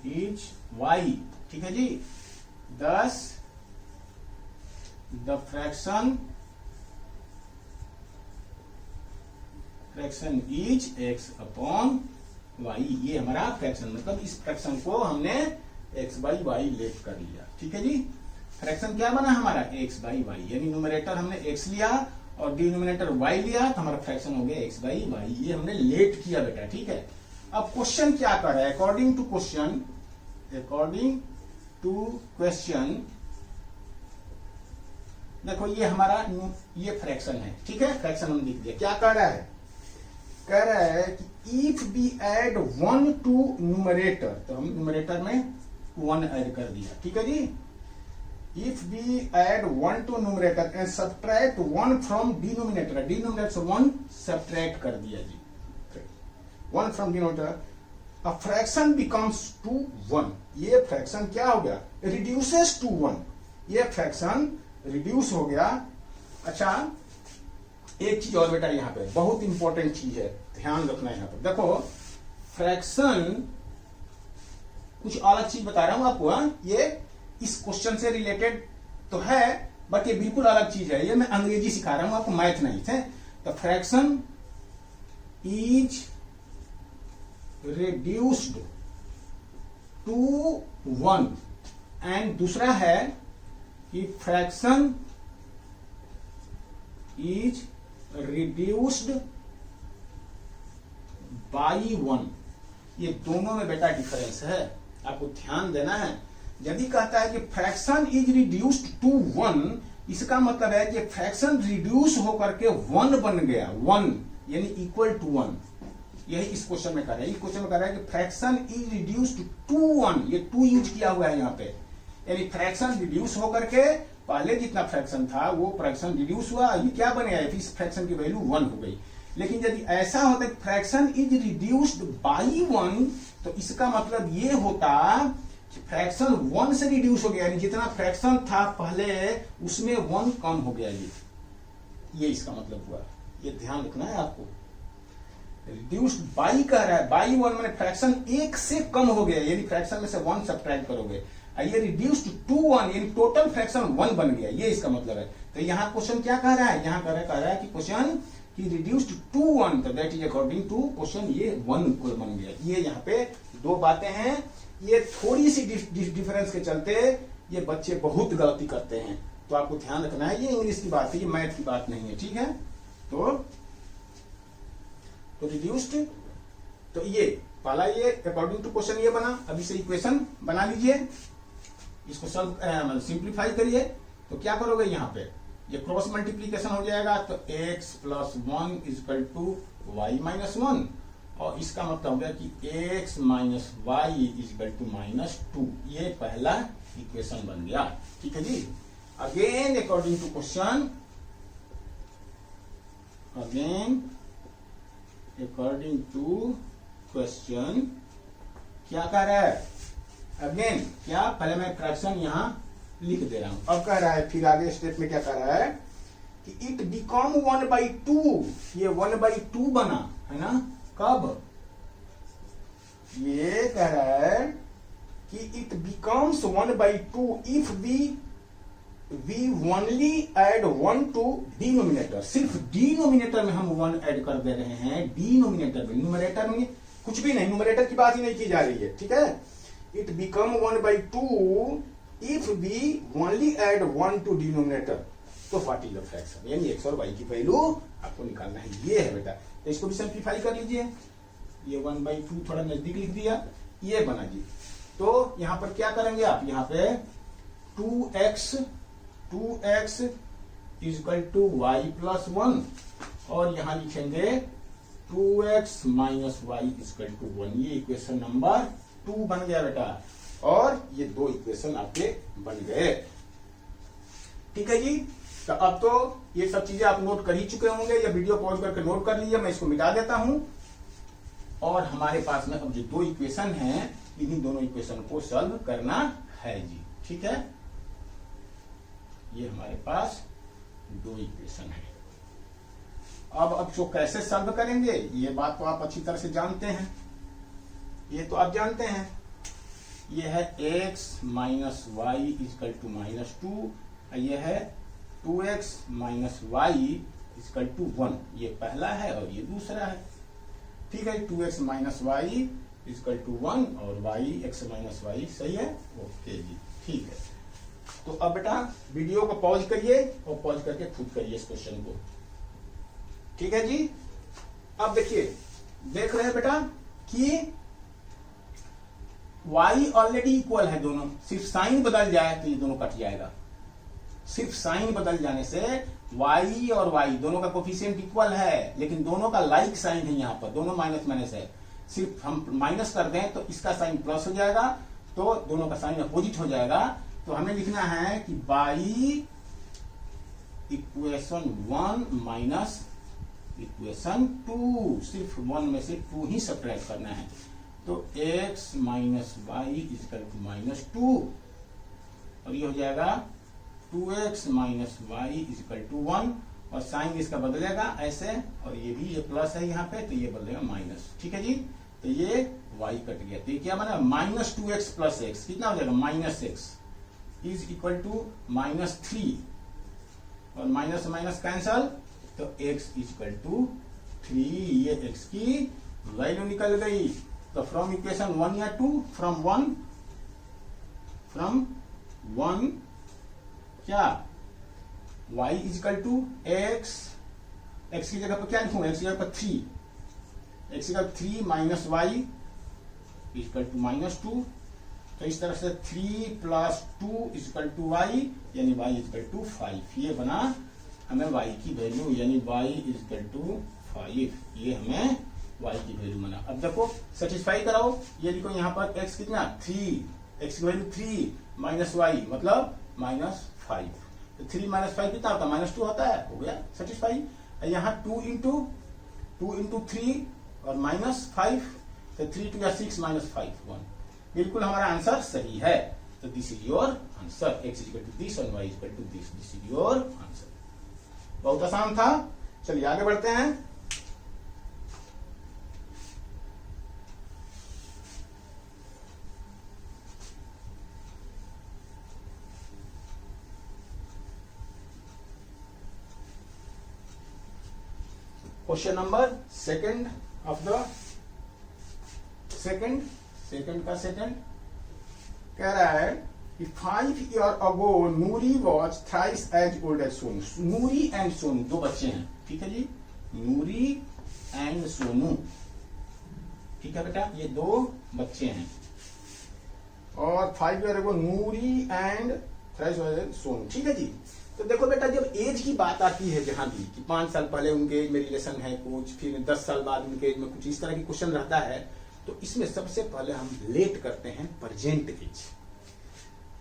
is y। ठीक है जी। thus the fraction is x upon y। ये हमारा फ्रैक्शन, मतलब इस फ्रैक्शन को हमने x बाई वाई लेट कर लिया। ठीक है जी। फ्रैक्शन क्या बना हमारा x बाई वाई, यानी न्यूमरेटर हमने x लिया और डिनोमिनेटर y लिया, तो हमारा फ्रैक्शन हो गया x बाई वाई। ये हमने लेट किया बेटा। ठीक है। अब क्वेश्चन क्या कर रहा है, अकॉर्डिंग टू क्वेश्चन देखो ये हमारा ये फ्रैक्शन है। ठीक है, फ्रैक्शन हम लिख दिया। क्या कह रहा है, कह रहा है कि if we add 1 to numerator, तो हम न्यूमरेटर में 1 ऐड कर दिया। ठीक है जी। If we add 1 to numerator and subtract 1 from denominator, denominator से 1 सब्ट्रैक्ट कर दिया जी, 1 from denominator, a fraction becomes to 1। ये फ्रैक्शन क्या हो गया, रिड्यूसेस टू 1। ये फ्रैक्शन रिड्यूस हो गया। अच्छा, एक चीज और बेटा यहां पे बहुत इंपॉर्टेंट चीज है, ध्यान रखना है यहां पर। देखो फ्रैक्शन कुछ अलग चीज बता रहा हूं आपको। ये इस क्वेश्चन से रिलेटेड तो है, बट ये बिल्कुल अलग चीज है। ये मैं अंग्रेजी सिखा रहा हूं आपको, मैथ नहीं है। तो fraction is reduced to 1 and दूसरा है कि फ्रैक्शन इज रिड्यूस्ड बाई 1। ये दोनों में बेटा डिफरेंस है, आपको ध्यान देना है। यदि कहता है कि फ्रैक्शन इज रिड्यूस्ड टू 1, इसका मतलब है कि फ्रैक्शन रिड्यूस होकर के 1 बन गया, 1 यानी इक्वल टू 1। यही इस क्वेश्चन में कर रहा है। इस क्वेश्चन में कर रहा है कि फ्रैक्शन इज रिड्यूस्ड टू 1, ये 2 यूज किया हुआ है यहाँ पे, यानी फ्रैक्शन रिड्यूस होकर के पहले जितना फ्रैक्शन था वो फ्रैक्शन रिड्यूस हुआ, ये क्या बन गया, इस फ्रैक्शन की वैल्यू 1 हो गई। लेकिन यदि ऐसा होता कि फ्रैक्शन इज रिड्यूस्ड बाई 1, तो इसका मतलब ये होता कि फ्रैक्शन 1 से रिड्यूस हो गया, यानी जितना फ्रैक्शन था पहले उसमें 1 कम हो गया। ये इसका मतलब हुआ। ये ध्यान रखना है आपको। रिड्यूस्ड बाई कह रहा है, बाई 1 मैंने फ्रैक्शन 1 से कम हो गया, यानी फ्रैक्शन में से 1 सब्ट्रैक्ट करोगे। ये रिड्यूस्ड टू 1 यानी टोटल फ्रैक्शन 1 बन गया, ये इसका मतलब है। तो यहाँ क्वेश्चन क्या कह रहा है, यहाँ कह रहा है कि क्वेश्चन कि रिड्यूस्ड टू 1, तो that is according to question ये 1 बन गया। ये यहाँ पे दो बातें हैं, ये थोड़ी सी डिफरेंस के चलते ये बच्चे बहुत गलती करते हैं, तो आपको ध्यान रखना है। ये इंग्लिश की बात है, ये मैथ की बात नहीं है। ठीक है, तो रिड्यूस्ड, तो ये पहला ये अकॉर्डिंग टू क्वेश्चन ये बना। अभी से इक्वेशन बना लीजिए, इसको सब सिंप्लीफाई करिए। तो क्या करोगे, यहाँ पे ये क्रॉस मल्टीप्लीकेशन हो जाएगा, तो x plus 1 is equal to y minus 1, और इसका मतलब हो गया कि x minus Y is equal to minus 2। ये पहला इक्वेशन बन गया। ठीक है जी। Again according to question, again according to question क्या कह रहा है, अगेन क्या, पहले मैं फ्रैक्शन यहां लिख दे रहा हूं। अब कह रहा है, फिर आगे स्टेप में क्या कह रहा है कि इट बिकम 1/2। ये 1/2 बना है ना, कब, ये कह रहा है कि it becomes 1/2 if we only add 1 to denominator. सिर्फ डिनोमिनेटर में हम 1 ऐड कर दे रहे हैं, डिनोमिनेटर में, न्यूमरेटर में कुछ भी नहीं, न्यूमरेटर की बात ही नहीं की जा रही है। ठीक है, it become 1/2 if we only add 1 to denominator. तो व्हाट इज द फ्रैक्शन, यानी x और y की वैल्यू आपको निकालना है। ये है बेटा, तो इसको भी सिंप्लीफाई कर लीजिए। ये 1/2 थोड़ा नजदीक लिख दिया, ये बना जी। तो यहां पर क्या करेंगे आप, यहाँ पे 2x is equal to y plus 1, और यहां लिखेंगे 2x minus Y is equal to 1। ये इक्वेशन नंबर 2 बन गया बेटा, और ये दो इक्वेशन आपके बन गए। ठीक है जी। तो अब तो ये सब चीजें आप नोट कर ही चुके होंगे, या वीडियो पॉज करके नोट कर लीजिए। मैं इसको मिटा देता हूं, और हमारे पास में अब जो दो इक्वेशन हैं, इन्हीं दोनों इक्वेशन को सॉल्व करना है जी। ठीक है। ये हमारे पास दो इक्वेशन है। अब जो कैसे सॉल्व करेंगे ये बात तो आप अच्छी तरह से जानते हैं, ये तो आप जानते हैं। ये है x minus Y is equal to -2, ये है 2x minus Y is equal to 1। ये पहला है और ये दूसरा है। ठीक है, 2x minus Y is equal to 1 और y x माइनस वाई, सही है। ओके जी, ठीक है। तो अब बेटा वीडियो को पॉज करिए और पॉज करके खुद करिए इस क्वेश्चन को। ठीक है जी। अब देखिए, देख रहे हैं बेटा कि y ऑलरेडी इक्वल है दोनों, सिर्फ साइन बदल जाए तो ये दोनों कट जाएगा। सिर्फ साइन बदल जाने से y और y दोनों का कोफिशिएंट इक्वल है, लेकिन दोनों का लाइक साइन है, यहाँ पर दोनों माइनस माइनस है। सिर्फ हम माइनस कर दें तो इसका साइन प्लस हो जाएगा, तो दोनों का साइन अपोजिट हो जाएगा। तो हमें लिखना है कि y इक्वेशन 1 माइनस इक्वेशन 2, सिर्फ 1 में से 2 ही सब्ट्रैक्ट करना है। तो x minus Y is equal to -2 और ये हो जाएगा 2x minus Y is equal to 1 और साइन इसका बदलेगा ऐसे, और ये भी ये प्लस है यहाँ पे तो ये बदलेगा माइनस। ठीक है जी। तो ये y कट गया, तो ये क्या बना -2x प्लस x, कितना हो जाएगा -x इज इक्वल टू -3 और माइनस से माइनस कैंसल, तो x इक्वल टू 3। ये x की वैल्यू निकल गई। तो फ्रॉम इक्वेशन 1 या 2, फ्रॉम 1 क्या y इक्वल टू x की जगह पर क्या लिखूंगा, x की जगह पर 3, x equal 3 minus Y equal to -2। तो इस तरह से 3 प्लस 2 इक्वल टू वाई, यानी y इक्वल टू 5। ये बना हमें y की वैल्यू, यानी y इक्वल टू 5, ये हमें y की वैल्यू बना। अब देखो सेटिस्फाई कराओ, ये लिखो यहाँ पर x कितना 3, x की वैल्यू 3 माइनस वाई मतलब -5। तो 3 माइनस 5 कितना होता है, -2 होता है, हो गया सेटिस्फाई। यहाँ 2 इंटू 3 और -5, तो 3 2 6 -5 1। बिल्कुल हमारा आंसर सही है। तो this is your answer, x equal to this और y equal to this, this is your answer. बहुत आसान था। चलिए आगे बढ़ते हैं। क्वेश्चन नंबर सेकंड का सेकंड कह रहा है कि 5 year ago Noori was thrice as old as Sonu. Noori and Sonu दो बच्चे हैं, ठीक है जी, नूरी एंड सोनू। ठीक है बेटा, ये दो बच्चे हैं और 5 year ago Noori and thrice as Sonu. ठीक है जी। तो देखो बेटा, जब एज की बात आती है जहां भी कि 5 साल पहले उनके एज में रिलेशन है कुछ, फिर 10 साल बाद उनके एज में कुछ, इस तरह की क्वेश्चन रहता है, तो इसमें सबसे पहले हम लेट करते हैं प्रेजेंट एज,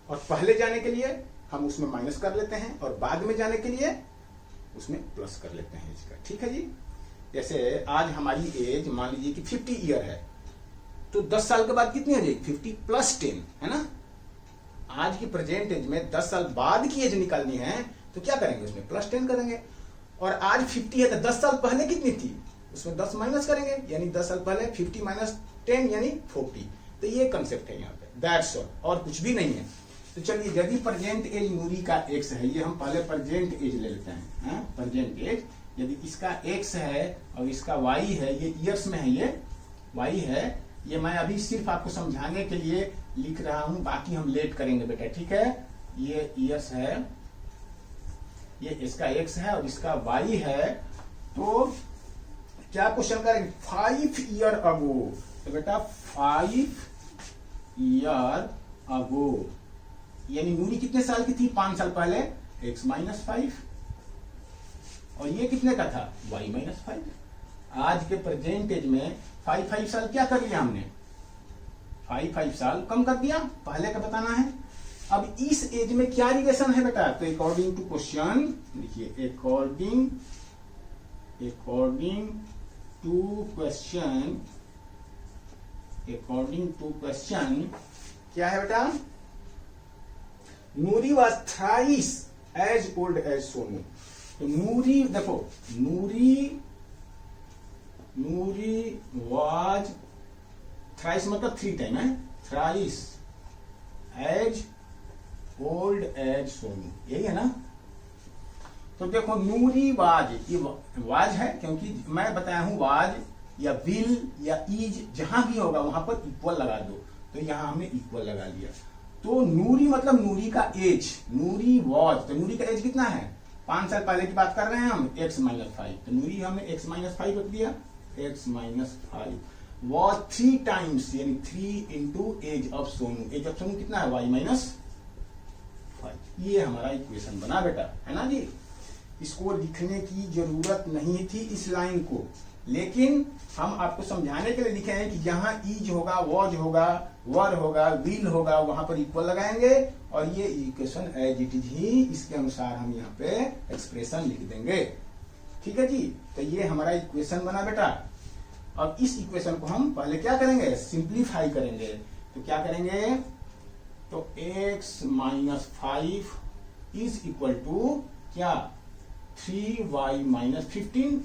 और पहले जाने के लिए हम उसमें माइनस कर लेते हैं और बाद में जाने के लिए उसमें प्लस कर लेते हैं एज का। ठीक है जी। जैसे आज हमारी एज मान लीजिए कि 50 ईयर है, तो 10 साल के बाद कितनी हो जाएगी, 50 प्लस 10, है ना। आज की प्रेजेंट एज में 10 साल बाद की एज निकालनी है तो क्या करेंगे, उसमें प्लस 10 करेंगे। और आज 50 है तो 10 साल पहले कितनी थी, उसमें 10 माइनस करेंगे, यानी 10 साल पहले 50 माइनस 10 यानी 40। तो ये कंसेप्ट है यहाँ पे, दैट्स ऑल, और कुछ भी नहीं है। तो चलिए, यदि प्रेजेंट एज नूरी का x है, ये हम पहले प्रेजेंट एज ले लेते हैं। प्रेजेंट एज यदि इसका x है और इसका y है, ये ईयर्स में है, ये y है, ये मैं अभी सिर्फ आपको समझाने के लिए लिख रहा हूं, बाकी हम लेट करेंगे बेटा। ठीक है, ये ईयर्स है, ये इसका x है और इसका y है। तो क्या क्वेश्चन करेंगे, 5 ईयर अगो, तो बेटा 5 ईयर अगो यानी नूरी कितने साल की थी, 5 साल पहले, x माइनस 5, और ये कितने का था, y माइनस 5। आज के प्रेजेंट एज में 5 साल क्या कर लिया हमने, 5 साल कम कर दिया, पहले का बताना है। अब इस एज में क्या रिलेशन है बेटा, तो अकॉर्डिंग टू क्वेश्चन देखिए, अकॉर्डिंग टू क्वेश्चन क्या है बेटा, Noori was thrice as old as Sonu. तो नूरी देखो, नूरी वाज थ्राइस मतलब 3 टाइम है, thrice as old as Sonu, यही है ना। तो देखो नूरी वाज, ये वाज है क्योंकि मैं बताया हूं वाज या विल या इज जहां भी होगा वहां पर इक्वल लगा दो, तो यहां हमने इक्वल लगा लिया। तो नूरी मतलब नूरी का एज, नूरी वाज, तो नूरी का एज कितना है, 5 साल पहले की बात कर रहे हैं हम, x-5, तो नूरी हमने x-5 रख दिया, x-5 वाज 3 टाइम्स यानी 3 into age of Sonu, age of Sonu कितना है y-5, ये हमारा इक्वेशन बना बेटा, है ना जी। इसको लिखने की जरूरत नहीं थी इस लाइन को, लेकिन हम आपको समझाने के लिए लिखे हैं कि जहां इज होगा, वॉज होगा, वर होगा, विल होगा, वहां पर इक्वल लगाएंगे और ये इक्वेशन एज इट इज ही इसके अनुसार हम यहाँ पे एक्सप्रेशन लिख देंगे। ठीक है जी, तो ये हमारा इक्वेशन बना बेटा। अब इस इक्वेशन को हम पहले क्या करेंगे, सिंप्लीफाई करेंगे। तो क्या करेंगे, तो x-5 इज इक्वल टू क्या, 3y-15,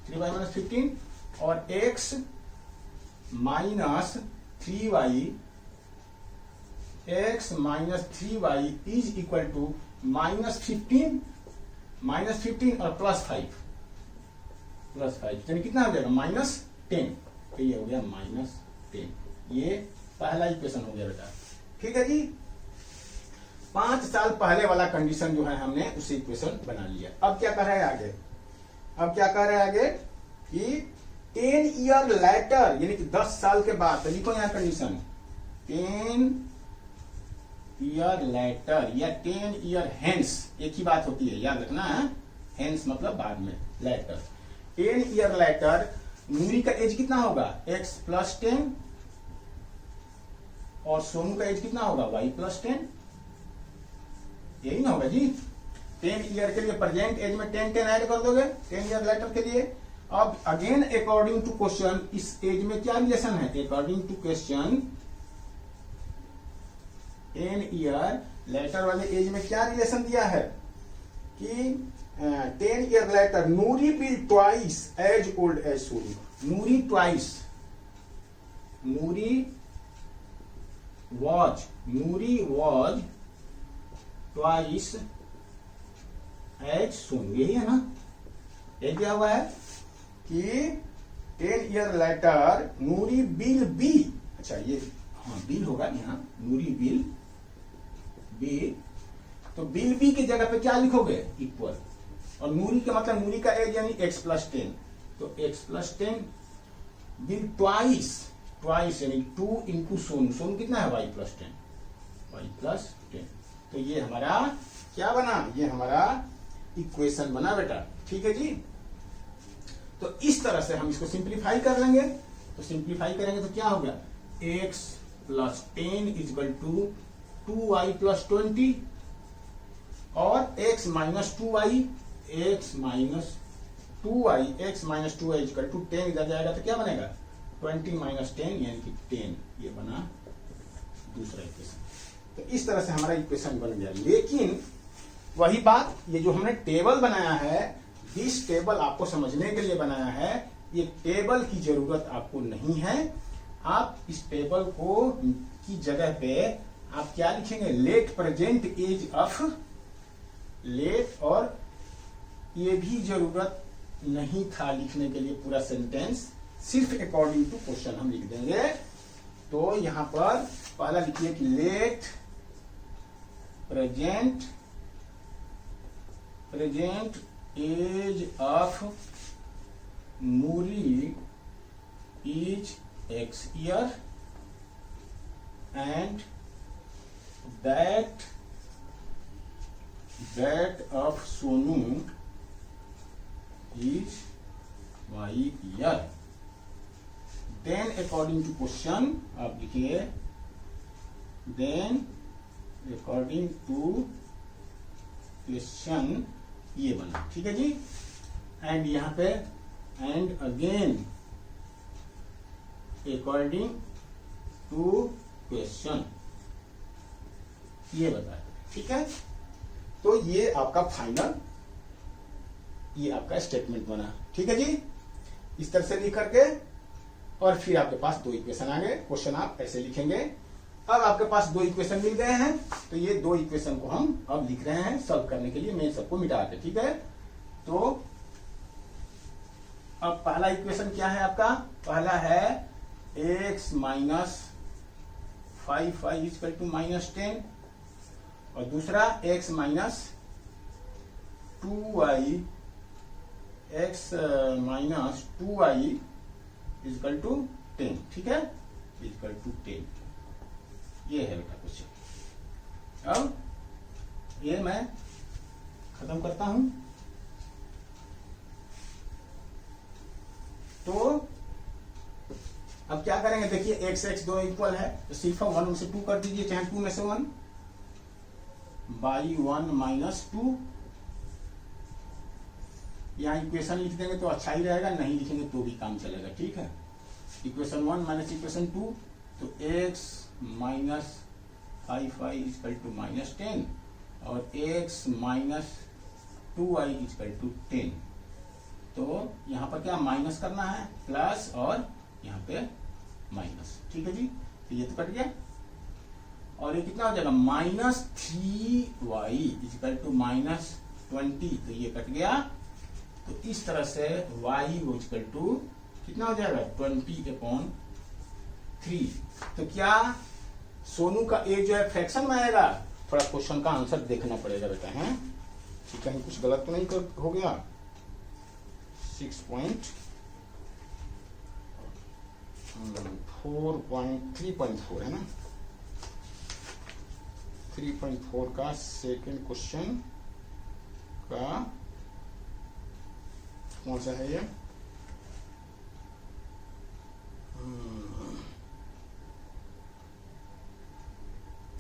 3y-15 और x-3y इज इक्वल टू -15 और +5 यानी कितना हो जाएगा, -10, तो ये हो गया -10। ये पहला इक्वेशन हो गया बेटा। ठीक है जी, 5 साल पहले वाला कंडीशन जो है हमने उसे इक्वेशन बना लिया। अब क्या कर रहे हैं आगे, अब क्या कर रहे हैं आगे कि 10 ईयर लेटर यानी कि 10 साल के बाद, तो लिखो यहां कंडीशन 10 ईयर लेटर या 10 ईयर हेंस, एक ही बात होती है, याद रखना है, हेंस मतलब बाद में, लेटर। 10 ईयर लेटर नूरी का एज कितना होगा, x+10 और सोनू का एज कितना होगा, y+10, यही ना होगा जी। 10 ईयर के लिए प्रेजेंट एज में 10 ऐड कर दोगे 10 ईयर लेटर के लिए। अब अगेन अकॉर्डिंग टू क्वेश्चन इस एज में क्या रिलेशन है, according to question 10 year later वाले एज में क्या रिलेशन दिया है कि 10 year later Noori will twice as old as Sonu. Noori twice, Noori was twice as Sonu, यही है ना। ये क्या हुआ है कि 10 year later Noori will be, अच्छा ये हाँ बिल होगा यहाँ, नूरी विल बी, तो विल बी की जगह पे क्या लिखोगे, इक्वल, और नूरी का मतलब नूरी का एज यानी x+10, तो x+10 विल ट्वाइस यानी 2 इंटू सोनू, सोनू कितना है y+10, तो ये हमारा क्या बना, ये हमारा इक्वेशन बना बेटा। ठीक है जी, तो इस तरह से हम इसको सिंप्लीफाई कर लेंगे। तो सिंप्लीफाई करेंगे तो क्या हो गया, x+10 इक्वल टू 2y+20 और x-2y इक्वल टू 10 इधर जाएगा तो क्या बनेगा, 20 - 10 यानी कि 10, ये बना दूसरा इक्वेशन। तो इस तरह से हमारा इक्वेशन बन गया। लेकिन वही बात, ये जो हमने टेबल बनाया है, दिस टेबल आपको समझने के लिए बनाया है, ये टेबल की जरूरत आपको नहीं है। आप इस टेबल को की जगह पे आप क्या लिखेंगे, let present age of let, और ये भी जरूरत नहीं था लिखने के लिए पूरा सेंटेंस, सिर्फ अकॉर्डिंग टू क्वेश्चन हम लिख देंगे। तो यहां पर पहला लिखिए कि let present age of Noori is x year and that of Sonu is y year. Then according to question आप लिखिए, then according to question, ये बना, ठीक है जी। एंड यहां पे and again according to question, ये बताया, ठीक है। तो ये आपका फाइनल, ये आपका स्टेटमेंट बना। ठीक है जी, इस तरह से लिख करके और फिर आपके पास दो इक्वेशन आ गए। क्वेश्चन आप ऐसे लिखेंगे। अब आपके पास दो इक्वेशन मिल गए हैं, तो ये दो इक्वेशन को हम अब लिख रहे हैं सॉल्व करने के लिए। मैं सबको मिटा के, ठीक है। तो अब पहला इक्वेशन क्या है आपका? पहला है x minus 5y equal to minus 10, और दूसरा x minus 2y, x minus 2y equal to 10। ठीक है, इक्वल टू 10। ये है बेटा क्वेश्चन। अब ये मैं खत्म करता हूं। तो अब क्या करेंगे, देखिए x x दो इक्वल है, तो सिर्फ 1 में से 2 कर दीजिए, चाहे 2 में से 1 बाई 1 माइनस 2। यहाँ इक्वेशन लिख देंगे तो अच्छा ही रहेगा, नहीं लिखेंगे तो भी काम चलेगा। ठीक है, इक्वेशन 1 माइनस इक्वेशन 2, तो x minus 5y equal to minus 10 और x minus 2y equal to 10। तो यहाँ पर क्या माइनस करना है, प्लस, और यहाँ पे माइनस। ठीक है जी, तो ये तो कट गया। और ये कितना हो जाएगा, minus 3y equal to minus 20, तो ये कट गया। तो इस तरह से y इक्वल टू कितना हो जाएगा, 20/3। तो क्या सोनू का ए जो है फ्रैक्शन में आएगा? थोड़ा क्वेश्चन का आंसर देखना पड़ेगा बेटा, है कि कहीं कुछ गलत तो नहीं हो गया। 3.4 है ना, 3.4 का सेकंड क्वेश्चन का कौन सा है ये?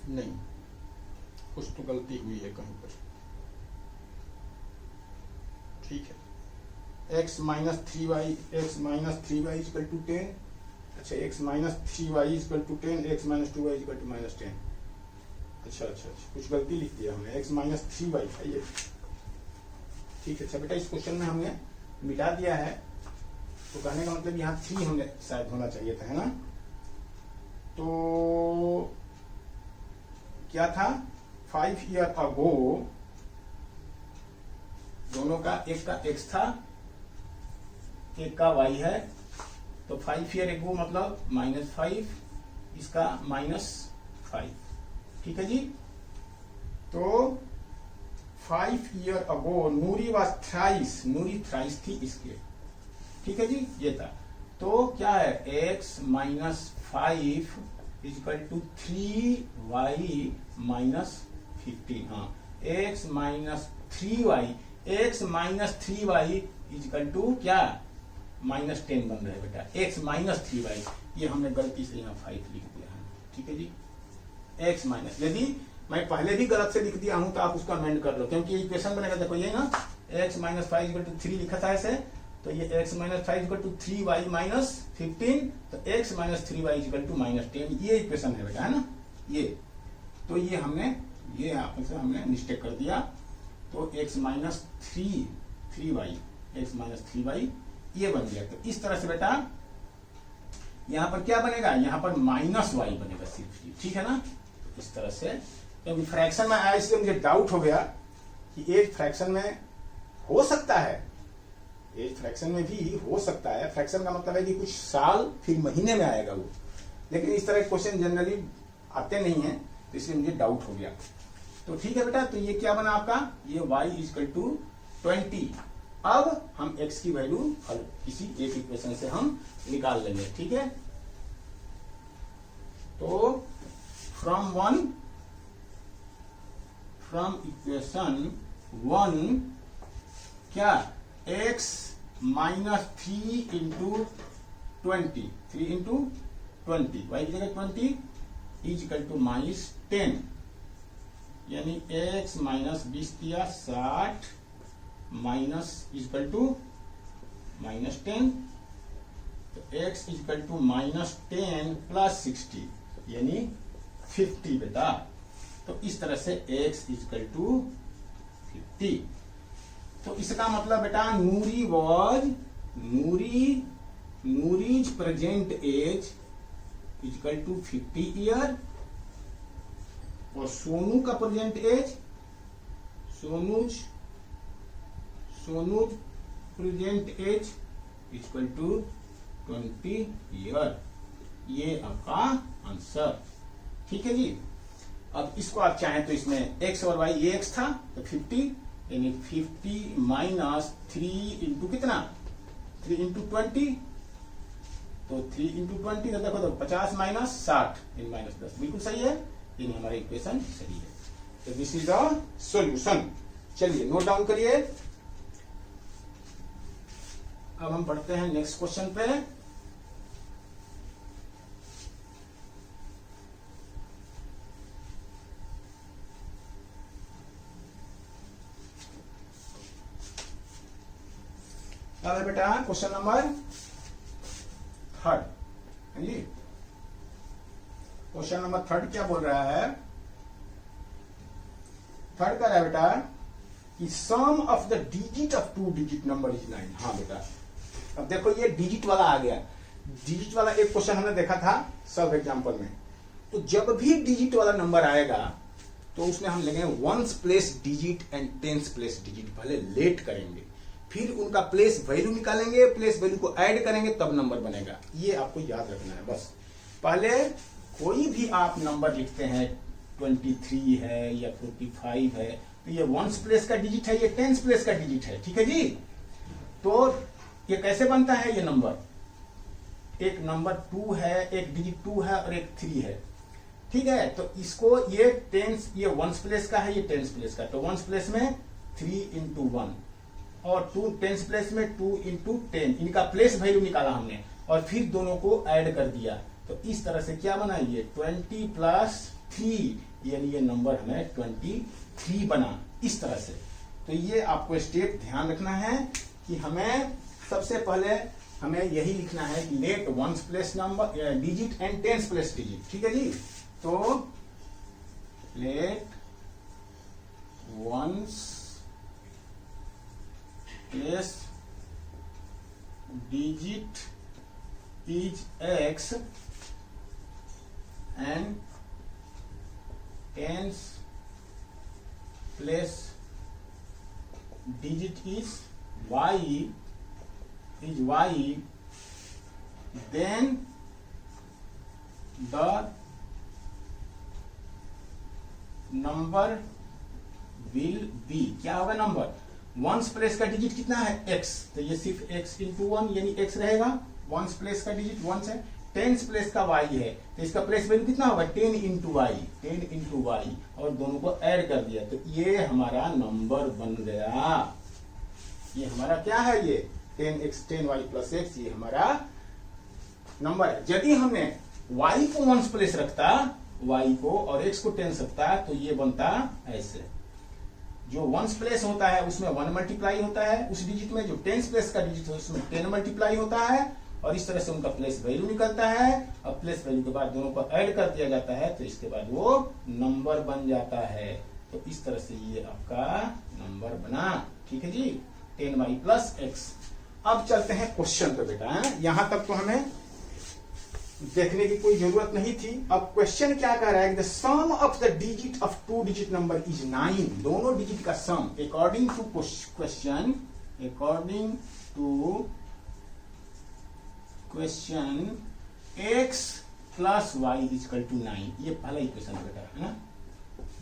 नहीं, कुछ तो गलती हुई है कहीं पर। ठीक है, x minus 3y equal to 10। अच्छा, x minus 3y equal to 10, x minus 2y equal to minus 10। अच्छा, कुछ गलती लिख दिया हमने, x माइनस 3y है ये। ठीक है, अच्छा बेटा, इस क्वेश्चन में हमने मिटा दिया है, तो कहने का मतलब यहाँ 3 हमने शायद होना चाहिए था, है ना। तो क्या था, 5 ईयर अगो दोनों का, एक का x था, एक का y है। तो 5 ईयर अगो मतलब -5, इसका -5। ठीक है जी। तो 5 year ago Noori was thrice, Noori thrice थी इसके। ठीक है जी, ये था। तो क्या है, x minus 5 equal to 3y minus 15। हाँ, x minus 3y equal to क्या, -10 बन रहा है बेटा। x माइनस 3y, ये हमने गलती से यहाँ 5 लिख दिया है। ठीक है जी, x माइनस, यदि मैं पहले भी गलत से लिख दिया हूं तो आप उसको अमेंड कर लो, क्योंकि इक्वेशन बनेगा, देखो ये ना, x माइनस 5 इक्वल टू 3 लिखा था ऐसे, तो ये x minus 5 equal to 3y minus 15, तो x minus 3y equal to minus 10, ये इक्वेशन है बेटा, है ना ये। तो ये हमने, ये यहाँ से हमने मिस्टेक कर दिया। तो x minus 3y, x minus 3y ये बन गया। तो इस तरह से बेटा यहाँ पर क्या बनेगा, यहाँ पर माइनस y बनेगा सिर्फ। ठीक है ना, इस तरह से, क्योंकि फ्रैक्शन में आया इसलिए मुझे डाउट हो गया कि एज फ्रैक्शन में हो सकता है, एज फ्रैक्शन में भी हो सकता है। फ्रैक्शन का मतलब है कि कुछ साल फिर महीने में आएगा वो, लेकिन इस तरह के क्वेश्चन जनरली आते नहीं है, तो इसलिए मुझे डाउट हो गया। तो ठीक है बेटा, तो ये क्या बना आपका, ये y इक्वल टू 20। अब हम x की वैल्यू किसी एक इक्वेशन से हम निकाल लेंगे। ठीक है, तो फ्रॉम इक्वेशन 1 क्या, x minus 3 into 20, 3 into 20, y की जगह 20 इज इक्वल टू माइनस 10, यानी x माइनस 20 दिया 60 माइनस इक्वल टू माइनस 10, तो x equal to minus 10 plus 60 यानी 50 बेटा। तो इस तरह से x इक्वल टू 50। तो इसका मतलब बेटा Noori's present age equal to 50 year, और सोनू का present age, Sonu's present age equal to 20 year. ये आपका आंसर, ठीक है जी। अब इसको आप चाहें तो इसमें x और y, ये x था तो 50, यानी 50 माइनस 3 इंटू कितना, 3 इंटू 20, तो 3 इंटू 20 तो देखो तो 50 माइनस 60 इन माइनस 10, बिल्कुल सही है, यानी हमारा इक्वेशन सही है। तो दिस इज द सॉल्यूशन। चलिए नोट डाउन करिए। अब हम बढ़ते हैं नेक्स्ट क्वेश्चन पे। अब है बेटा क्वेश्चन नंबर 3, जी। क्वेश्चन नंबर 3 क्या बोल रहा है, 3 का है बेटा कि sum of the digit of 2 digit number is 9। हाँ बेटा, अब देखो ये डिजिट वाला आ गया। डिजिट वाला एक क्वेश्चन हमने देखा था सब एग्जाम्पल में। तो जब भी डिजिट वाला नंबर आएगा तो उसमें हम लेंगे once place digit and tens place digit, पहले लेट करेंगे, फिर उनका प्लेस वैल्यू निकालेंगे, प्लेस वैल्यू को ऐड करेंगे, तब नंबर बनेगा। ये आपको याद रखना है बस। पहले कोई भी आप नंबर लिखते हैं, 23 है या 45 है, तो ये वंस प्लेस का डिजिट है, ये टेंस प्लेस का डिजिट है, ठीक है जी। तो ये कैसे बनता है, ये नंबर, एक नंबर 2 है, एक डिजिट 2 है और एक 3 है, ठीक है। तो इसको ये टेंस, ये वंस प्लेस का है, ये टेंस प्लेस का, तो वंस प्लेस में 3 इंटू 1 और 2 टेंस प्लेस में 2 इंटू 10, इनका प्लेस वैल्यू निकाला हमने और फिर दोनों को ऐड कर दिया। तो इस तरह से क्या बना, ये 20 प्लस 3, यानी ये नंबर हमें 23 बना, इस तरह से। तो ये आपको स्टेप ध्यान रखना है कि हमें सबसे पहले हमें यही लिखना है कि let ones place number digit and tens place digit, ठीक है जी। तो let ones place digit is x and tens place digit is y, then the number will be, क्या होगा नंबर, वंस प्लेस का डिजिट कितना है x, तो ये सिर्फ x इंटू 1 यानी x रहेगा, वंस प्लेस का डिजिट 1 है। टेंस प्लेस का y है तो इसका प्लेस वैल्यू कितना होगा, 10 इंटू वाई, और दोनों को ऐड कर दिया, तो ये हमारा नंबर बन गया। ये हमारा क्या है, ये 10x 10y प्लस x, ये हमारा नंबर है। यदि हमने y को वंस प्लेस रखता, y को, और x को टेंस रखता, तो ये बनता ऐसे। जो वंस प्लेस होता है उसमें 1 मल्टीप्लाई होता है उस डिजिट में, जो टेंस प्लेस का डिजिट है उसमें 10 मल्टीप्लाई होता है, और इस तरह से उनका प्लेस वैल्यू निकलता है, और प्लेस वैल्यू के बाद दोनों को ऐड कर दिया जाता है, तो इसके बाद वो नंबर बन जाता है। तो इस तरह से ये आपका नंबर बना, ठीक है जी, 10y प्लस x। अब चलते हैं क्वेश्चन पे बेटा। यहां तक तो हमें देखने की कोई जरूरत नहीं थी। अब क्वेश्चन क्या कह रहा है, the sum of the digit of 2 digit number is 9। दोनों डिजिट का sum according to question, x plus y equal to 9। ये पहला इक्वेशन बेटा है ना।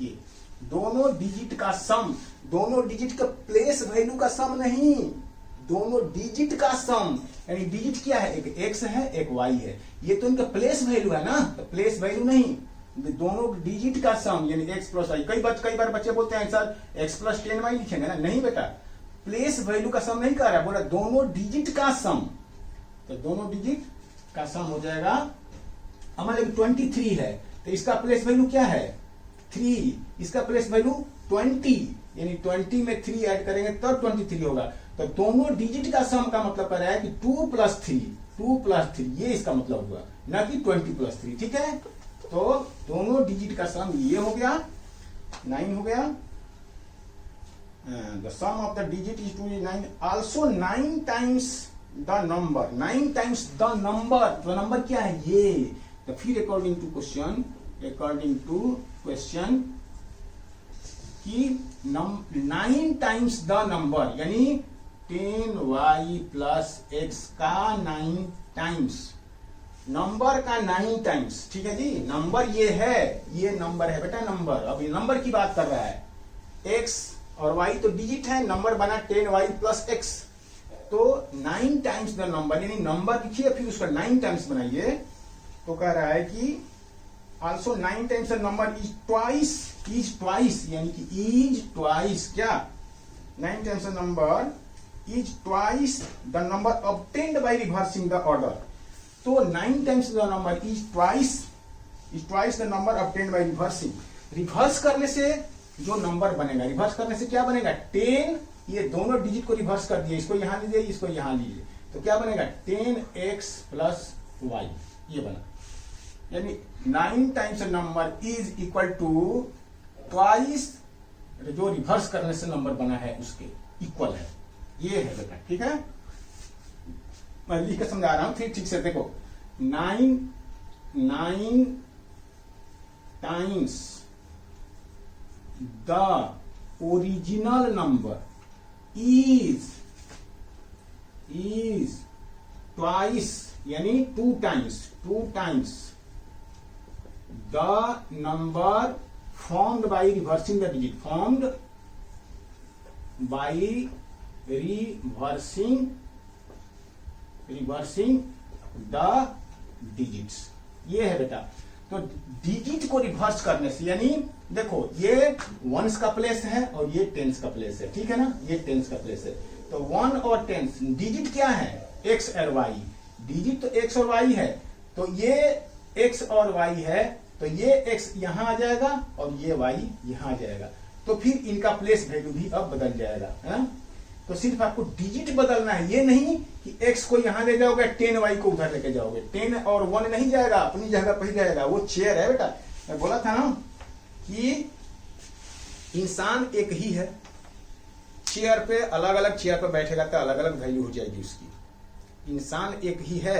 ये दोनों डिजिट का सम, दोनों डिजिट का प्लेस वैल्यू का सम नहीं, दोनों डिजिट का सम, यानी डिजिट क्या है, एक x है एक y है, ये तो इनका प्लेस वैल्यू है ना, तो प्लेस वैल्यू नहीं, दोनों डिजिट का सम यानी x प्लस y। कई बार बच्चे बोलते हैं सर x प्लस 10y लिखेंगे ना, नहीं बेटा, प्लेस वैल्यू का सम नहीं कर रहा है, बोला दोनों डिजिट का सम। तो दोनों डिजिट का सम हो जाएगा, हमारे 23 है तो इसका प्लेस वैल्यू क्या है 3, इसका प्लेस वैल्यू 20, यानी 20 में 3 ऐड करेंगे तब 23 होगा। तो दोनों डिजिट का सम का मतलब कर रहा है कि 2 प्लस 3, ये इसका मतलब हुआ, ना कि 20 प्लस 3, ठीक है। तो दोनों डिजिट का सम ये हो गया, 9 हो गया। the sum of the digit is 2 is 9, also 9 times the number, 9 times the number, तो नंबर क्या है ये, तो फिर अकॉर्डिंग टू क्वेश्चन कि 9 टाइम्स द नंबर यानी 10y प्लस x का 9 टाइम्स, नंबर का 9 टाइम्स, ठीक है जी। नंबर ये है, ये नंबर है बेटा नंबर, अब ये नंबर की बात कर रहा है, x और y तो डिजिट है, नंबर बना 10y प्लस x, तो 9 टाइम्स द नंबर यानी नंबर लिखिए फिर उसका 9 टाइम्स बनाइए, तो कह रहा है कि also 9 times the number is twice यानी कि इज ट्वाइस क्या, 9 times the number is twice the number obtained by reversing the order, तो 9 times the number is twice the number obtained by reversing, reverse करने से जो number बनेगा, reverse करने से क्या बनेगा 10, ये दोनों डिजिट को रिवर्स कर दिए, इसको यहां लीजिए इसको यहां लीजिए, तो क्या बनेगा 10x प्लस y, ये बना, यानी 9 times number is equal to twice जो रिवर्स करने से नंबर बना है उसके इक्वल है, ये है बेटा, ठीक है। मैं लिख के समझा रहा हूं फिर ठीक से देखो, 9 times the original number is twice यानी 2 times the number formed by reversing the digit, formed by reversing the digits, ये है बेटा। तो डिजिट को रिवर्स करने से यानी देखो ये वंस का प्लेस है और ये टेंस का प्लेस है, ठीक है ना, ये टेंस का प्लेस है, तो 1 और टेंस, डिजिट क्या है x और y, डिजिट तो x और y है, तो ये x और y है, तो ये x यहां आ जाएगा और ये y यहां आ जाएगा, तो फिर इनका प्लेस वैल्यू भी अब बदल जाएगा, है? तो सिर्फ आपको डिजिट बदलना है, ये नहीं कि x को यहां ले जाओगे 10y को उधर लेके जाओगे, 10 और 1 नहीं जाएगा, अपनी जगह पर ही जाएगा, वो चेयर है बेटा, मैं बोला था ना कि इंसान एक ही है, चेयर पे अलग अलग चेयर पे बैठेगा तो अलग अलग वैल्यू हो जाएगी उसकी, इंसान एक ही है,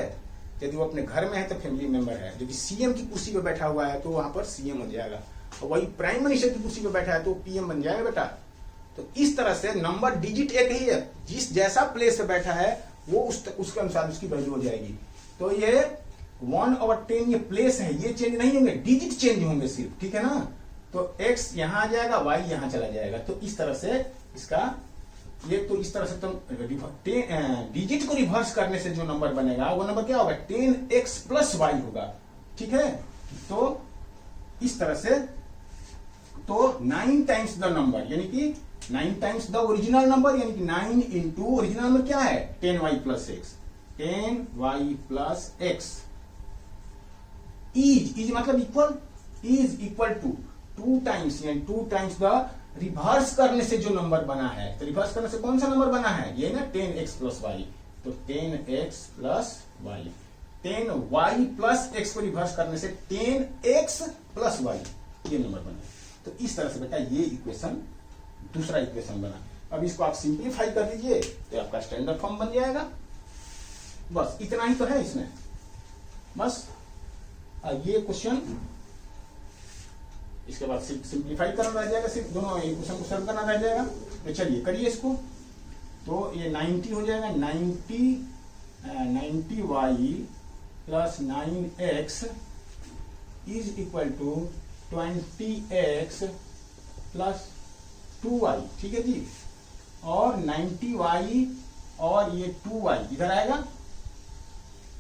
यदि वो अपने घर में है तो फैमिली मेंबर है, यदि सीएम की कुर्सी पे बैठा हुआ है तो वहां पर सीएम हो जाएगा, और वही प्राइम मिनिस्टर की कुर्सी पे बैठा है तो पीएम बन जाएगा बेटा। तो इस तरह से नंबर डिजिट एक ही है, जिस जैसा प्लेस पे बैठा है वो उसके अनुसार उसकी वैल्यू हो जाएगी, तो ये 1 और 10 ये प्लेस है, ये चेंज नहीं होंगे, डिजिट चेंज होंगे सिर्फ, ठीक है ना, तो x यहां आ जाएगा, y यहां चला जाएगा, तो इस तरह से इसका ये, तो इस तरह से तुम डिजिट को रिवर्स करने से जो नंबर बनेगा वो नंबर क्या होगा 10x प्लस y होगा, ठीक है। तो इस तरह से तो 9 टाइम्स द नंबर यानी कि 9 टाइम्स द ओरिजिनल नंबर यानी कि 9 इंटू ओरिजिनल नंबर क्या है 10y plus x, 10y plus x is मतलब equal, is equal to 2 times यानी 2 टाइम्स द रिवर्स करने से जो नंबर बना है, तो रिवर्स करने से कौन सा नंबर बना है ये ना 10x प्लस y, तो 10x plus y, 10y plus x को रिवर्स करने से 10x प्लस y ये नंबर बना है। तो इस तरह से बेटा ये इक्वेशन दूसरा इक्वेशन बना, अब इसको आप सिंप्लीफाई कर दीजिए तो आपका स्टैंडर्ड फॉर्म बन जाएगा, बस इतना ही तो है इसमें, बस ये क्वेश्चन, इसके बाद सिंप्लीफाई करना रह जाएगा, सिर्फ दोनों इक्वेशन को सॉल्व करना रह जाएगा, तो चलिए करिए इसको, तो ये 90 हो जाएगा, 90y plus 9x is equal to 20x plus 2y, ठीक है जी, और 90y और ये 2y इधर आएगा,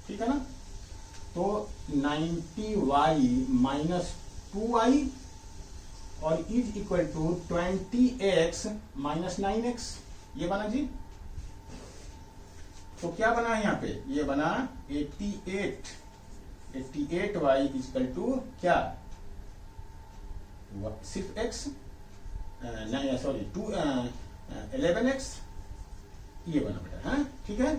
ठीक है ना, तो 90y माइनस 2y और is equal to 20x minus 9x, ये बना जी। तो क्या बना यहाँ पे, ये बना 88y इज इक्वल टू क्या, सिर्फ x नहीं सॉरी 11x, ये बना बेटा, है ठीक है,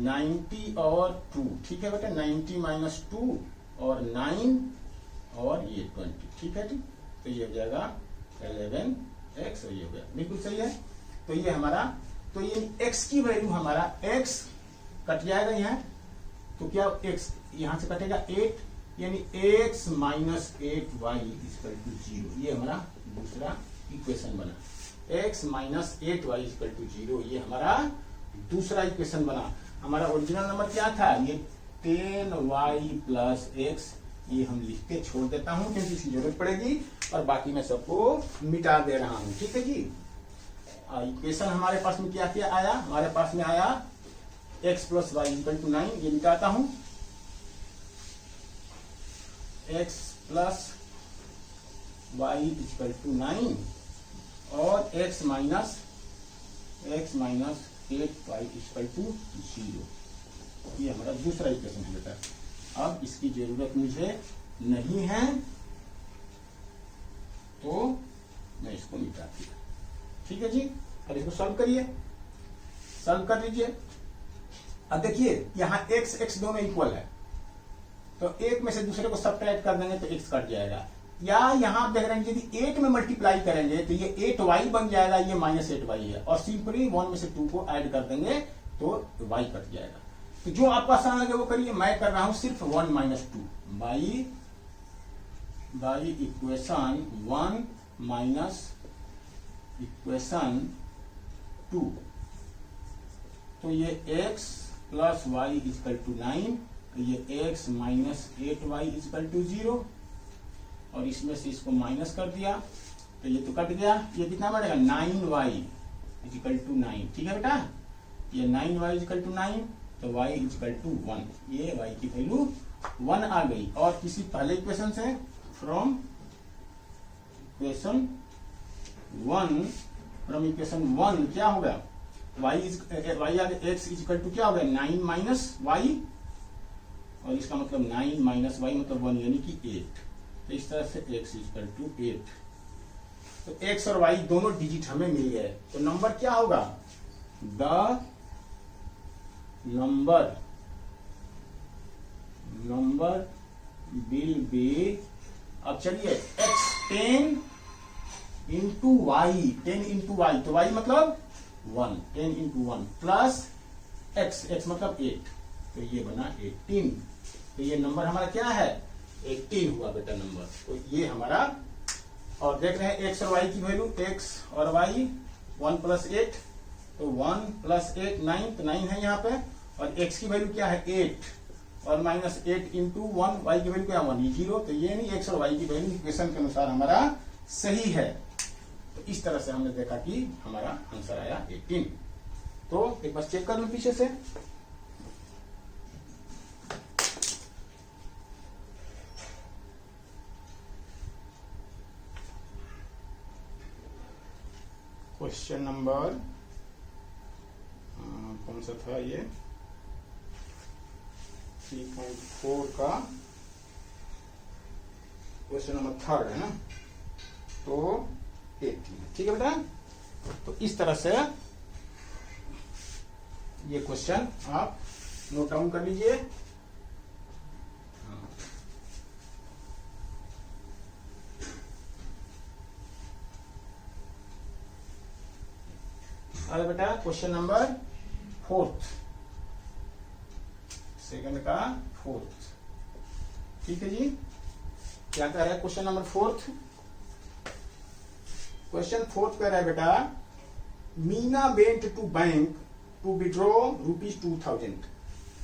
90 और 2, ठीक है बेटा, 90 माइनस 2 और 9 और ये 20, ठीक है, ठीक, तो ये हो जाएगा 11 एक्स, ये हो गया, बिल्कुल सही है। तो ये हमारा, तो ये एक्स की वैल्यू हमारा, एक्स कट जाएगा यहाँ, तो क्या एक्स यहां से कटेगा 8, यानी x minus 8y equal to 0। ये हमारा दूसरा इक्वेशन बना, x minus 8y equal to 0, ये हमारा दूसरा इक्वेशन बना। हमारा ओरिजिनल नंबर क्या था, ये 10y प्लस x, ये हम लिख के छोड़ देता हूं क्योंकि इसकी जरूरत पड़ेगी, और बाकी मैं सबको मिटा दे रहा हूं, ठीक है जी। इक्वेशन हमारे पास में क्या क्या आया, हमारे पास में आया x plus y equal to 9, ये मिटाता हूं, x plus y equal to 9 और x minus 8y equal to 0, ये हमारा दूसरा इक्वेशन है बेटा। अब इसकी जरूरत मुझे नहीं है तो मैं इसको मिटा दिया, ठीक है जी। अब इसको सॉल्व करिए, सॉल्व कर लीजिए। अब देखिए यहाँ x x दोनों इक्वल है, तो एक में से दूसरे को सब्ट्रैक्ट कर देंगे तो x कट जाएगा, या यहाँ देख रहे हैं यदि 8 में मल्टीप्लाई करेंगे तो ये 8y बन जाएगा, ये माइनस 8y है, और सिंपली 1 में से 2 को ऐड कर देंगे तो y कट जाएगा। तो जो आपको आसान लगे वो करिए, मैं कर रहा हूं सिर्फ 1 minus 2 by equation 1 minus equation 2। तो ये x plus y equal to 9, तो ये x minus 8y equal to 0, और इसमें से इसको माइनस कर दिया तो ये तो कट गया, ये कितना बनेगा 9y इक्वल टू 9, ठीक है बेटा। ये 9y इक्वल टू 9, तो y इक्वल टू 1, ये y की वैल्यू 1 आ गई। और किसी पहले इक्वेशन से, फ्रॉम इक्वेशन 1 क्या होगा, y आगे x इक्वल टू क्या होगा 9 माइनस y, और इसका मतलब 9 माइनस y मतलब 1 यानी कि 8। तो इस तरह से x इक्वल टू 8, तो x और y दोनों डिजिट हमें मिल गए। तो नंबर क्या होगा, द नंबर विल बी, अब चलिए x 10 into y, 10 into y, तो y मतलब 1, 10 इंटू 1 प्लस x मतलब 8, तो ये बना 18। तो ये नंबर हमारा क्या है, 18 हुआ बेटा नंबर। तो ये हमारा, और देख रहे हैं x और y की वैल्यू, x और y 1 प्लस 8, तो 1 प्लस 8 9, तो 9 है यहाँ पे, और x की वैल्यू क्या है 8, और माइनस 8 इंटू 1, y की वैल्यू क्या है 1, ये 0। तो ये नहीं, x और y की वैल्यू इक्वेशन के अनुसार हमारा सही है। तो इस तरह से हमने देखा कि हमारा आंसर आया 18। तो एक बार चेक कर लो पीछे से, क्वेश्चन नंबर कौन सा था ये, 3.4 का क्वेश्चन नंबर 3 है ना, तो 18, ठीक है बेटा। तो इस तरह से ये क्वेश्चन आप नोट डाउन कर लीजिए। अरे बेटा क्वेश्चन नंबर 4, सेकंड का 4, ठीक है जी। क्या कह रहा है क्वेश्चन नंबर 4, क्वेश्चन 4 कह रहा है बेटा, Meena went to bank to withdraw ₹2000।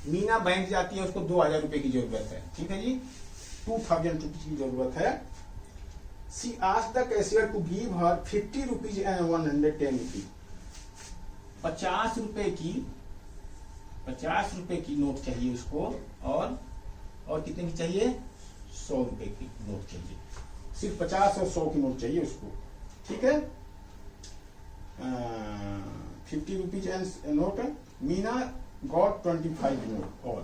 Meena bank जाती है, उसको 2000 रुपए की जरूरत है, ठीक है जी, 2000 रुपीज की जरूरत है। She asked the cashier to give her 50 rupees and 110 rupees. 50 रुपए की नोट चाहिए उसको, और कितने की चाहिए, 100 रुपए की नोट चाहिए, सिर्फ 50 और 100 की नोट चाहिए उसको, ठीक है। 50 rupees and note, Meena got 25 note all.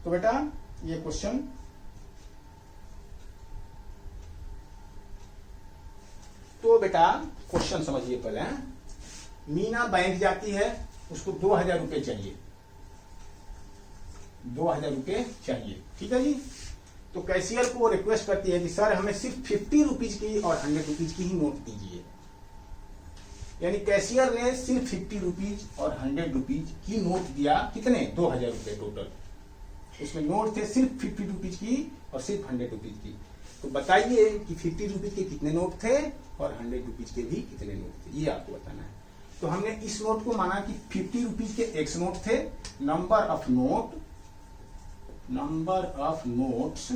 तो बेटा ये क्वेश्चन, तो बेटा क्वेश्चन समझिए पहले, मीना बैंक जाती है, उसको 2000 रुपए चाहिए, 2000 रुपए चाहिए, ठीक है जी। तो कैशियर को रिक्वेस्ट करती है कि सर हमें सिर्फ 50 रुपीज की और 100 रुपीज की ही नोट दीजिए। यानी कैशियर ने सिर्फ 50 रुपीज और 100 रुपीज की नोट दिया, कितने 2000 रुपए टोटल। उसमें नोट थे सिर्फ 50 रुपीज की और सिर्फ 100 रुपीज की। तो बताइए कि 50 रुपीज के कितने नोट थे और 100 रुपीज के भी कितने नोट थे, ये आपको बताना है। तो हमने इस नोट को माना कि 50 रुपीज के एक्स नोट थे, नंबर ऑफ नोट्स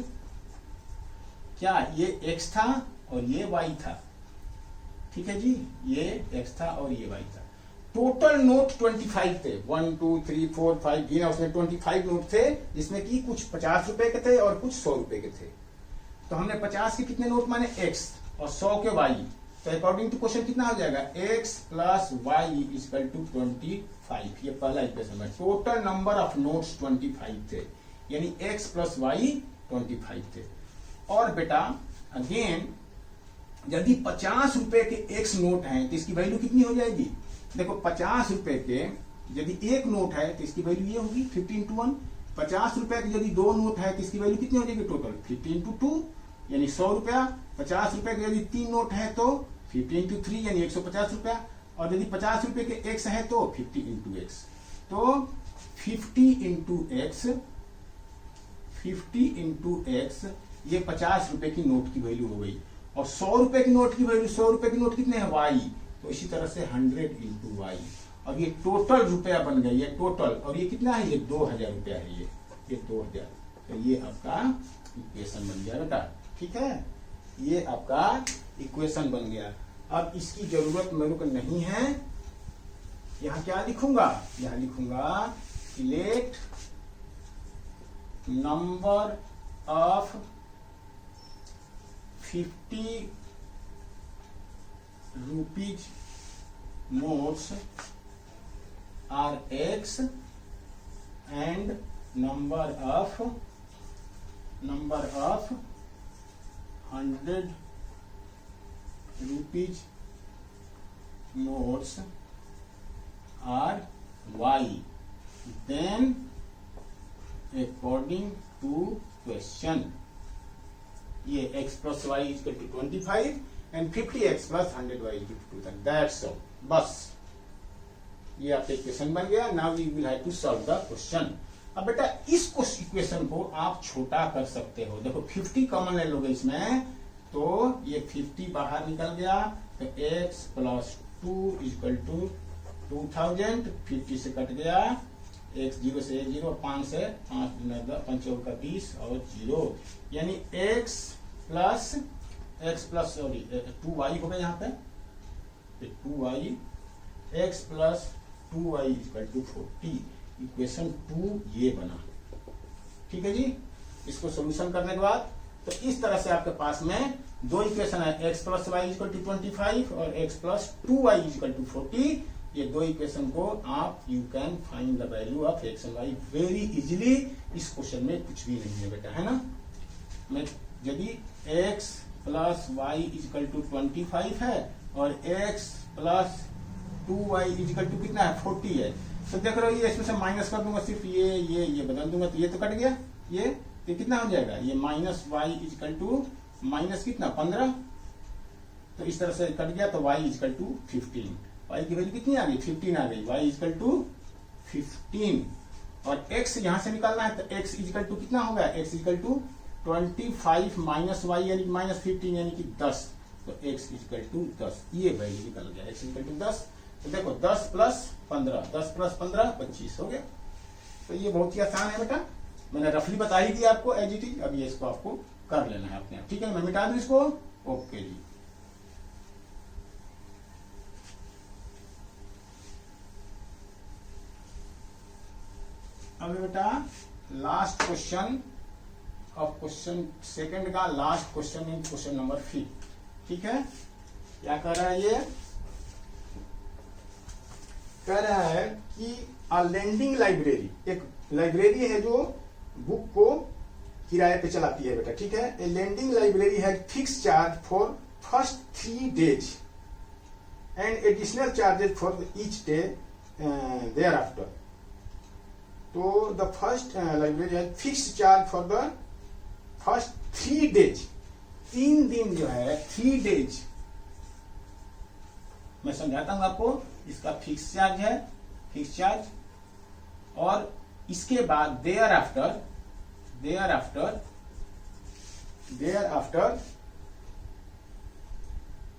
क्या ये एक्स था और ये वाई था, ठीक है जी, ये एक्स था और ये वाई था। टोटल नोट 25 थे, 1 2 3 4 5 गिना उसमें 25 नोट थे, जिसमें कि कुछ 50 रुपए के थे और कुछ 100 रुपए के थे। तो हमने 50 के कितने नोट माने एक्स और 100 के वाई। तो अकॉर्डिंग टू क्वेश्चन कितना हो जाएगा, x plus y equal to 25। ये पहला इक्वेशन है। टोटल नंबर ऑफ नोट्स 25 थे, यानी एक्स प्लस वाई 25 थे। और बेटा अगेन यदि 50 रुपए के एक्स नोट हैं तो इसकी वैल्यू कितनी हो जाएगी, देखो 50 रुपए के यदि एक नोट है तो इसकी वैल्यू ये होगी 50 × 1। 50 रुपए के यदि दो नोट है तो इसकी वैल्यू कितनी हो जाएगी टोटल 50 × 2 यानी 100 रुपया। 50 रुपए के यदि 3 नोट है तो 50 × 3 यानी 150 रुपया। और यदि 50 रुपए के एक्स है तो 50 × x। तो 50 × x ये 50 रुपए की नोट की वैल्यू हो गई। और 100 रुपए की नोट की वैल्यू, 100 रुपए की नोट कितने हैं y, तो इसी तरह से 100 × y। और ये टोटल रुपया बन गया, ये टोटल। और ये कितना है, ये 2000 रुपया है, ये 2000। तो ये आपका इक्वेशन बन गया बेटा, ठीक है, ये आपका इक्वेशन बन गया। अब इसकी जरूरत मेरे को नहीं है, यहां क्या लिखूंगा, यहां लिखूंगा let number of 50 rupees notes are x and number of 100 rupees notes are y. Then according to question ये x plus y equal to 25 and 50x plus 100y equal to 2000। That's all, बस ये आपका equation बन गया। Now we will have to solve the question. अब बेटा इस equation को आप छोटा कर सकते हो। देखो 50 कॉमन ले लोगे इसमें, तो ये 50 बाहर निकल गया, तो x प्लस 2 इक्वल टू 2000। 50 से कट गया, x 0 से 0, 5 से 5 का 20 और 0, यानी x प्लस 2y हो गया यहाँ पे 2y, x plus 2y equal to 40। Equation 2 ये बना, ठीक है जी। इसको सोल्यूशन करने के बाद तो इस तरह से आपके पास में दो इक्वेशन है, x plus y equal to 25 और x plus 2y equal to 40। ये दो इक्वेशन को आप you can find the value of x and y very easily. इस क्वेश्चन में कुछ भी नहीं है बेटा, है ना। मैं यदि x plus y equal to 25 है और x plus 2y equal to कितना है 40 है, तो देख रहे हो ये इसमें से माइनस कर दूंगा, सिर्फ ये बदल दूंगा, तो ये तो कट गया, ये तो कितना हो जाएगा, ये minus Y equal to minus कितना 15। तो इस तरह से कट गया, तो y इक्वल टू 15। y की वैल्यू कितनी आ गई 15 आ गई, y इक्वल टू 15। और x यहां से निकालना है, तो x इक्वल टू कितना होगा, x equal to 25 minus y यानी माइनस 15 यानी कि 10। तो x इक्वल टू 10, ये वैल्यू निकल गया, x इक्वल टू 10। तो देखो 10 प्लस 15, 10 प्लस 15 25 हो गया। तो ये बहुत ही आसान है बेटा, मैंने रफली बता ही दिया आपको एज इट इज। अब ये इसको आपको कर लेना है अपने आप, ठीक है। मैं मिटा दूं इसको, ओके जी। अब बेटा last question of question second का last question in question number 5, ठीक है। क्या कर रहा है ये, कह रहा है कि अ लेंडिंग लाइब्रेरी, एक लाइब्रेरी है जो बुक को किराए पे चलाती है बेटा, ठीक है। ए लेंडिंग लाइब्रेरी है fix charge for first 3 days and additional charges for each day thereafter. तो द फर्स्ट लाइब्रेरी है fix charge for the first 3 days, 3 दिन जो है 3 डेज, मैं समझाता हूं आपको। इसका फिक्स चार्ज है, फिक्स चार्ज। और इसके बाद thereafter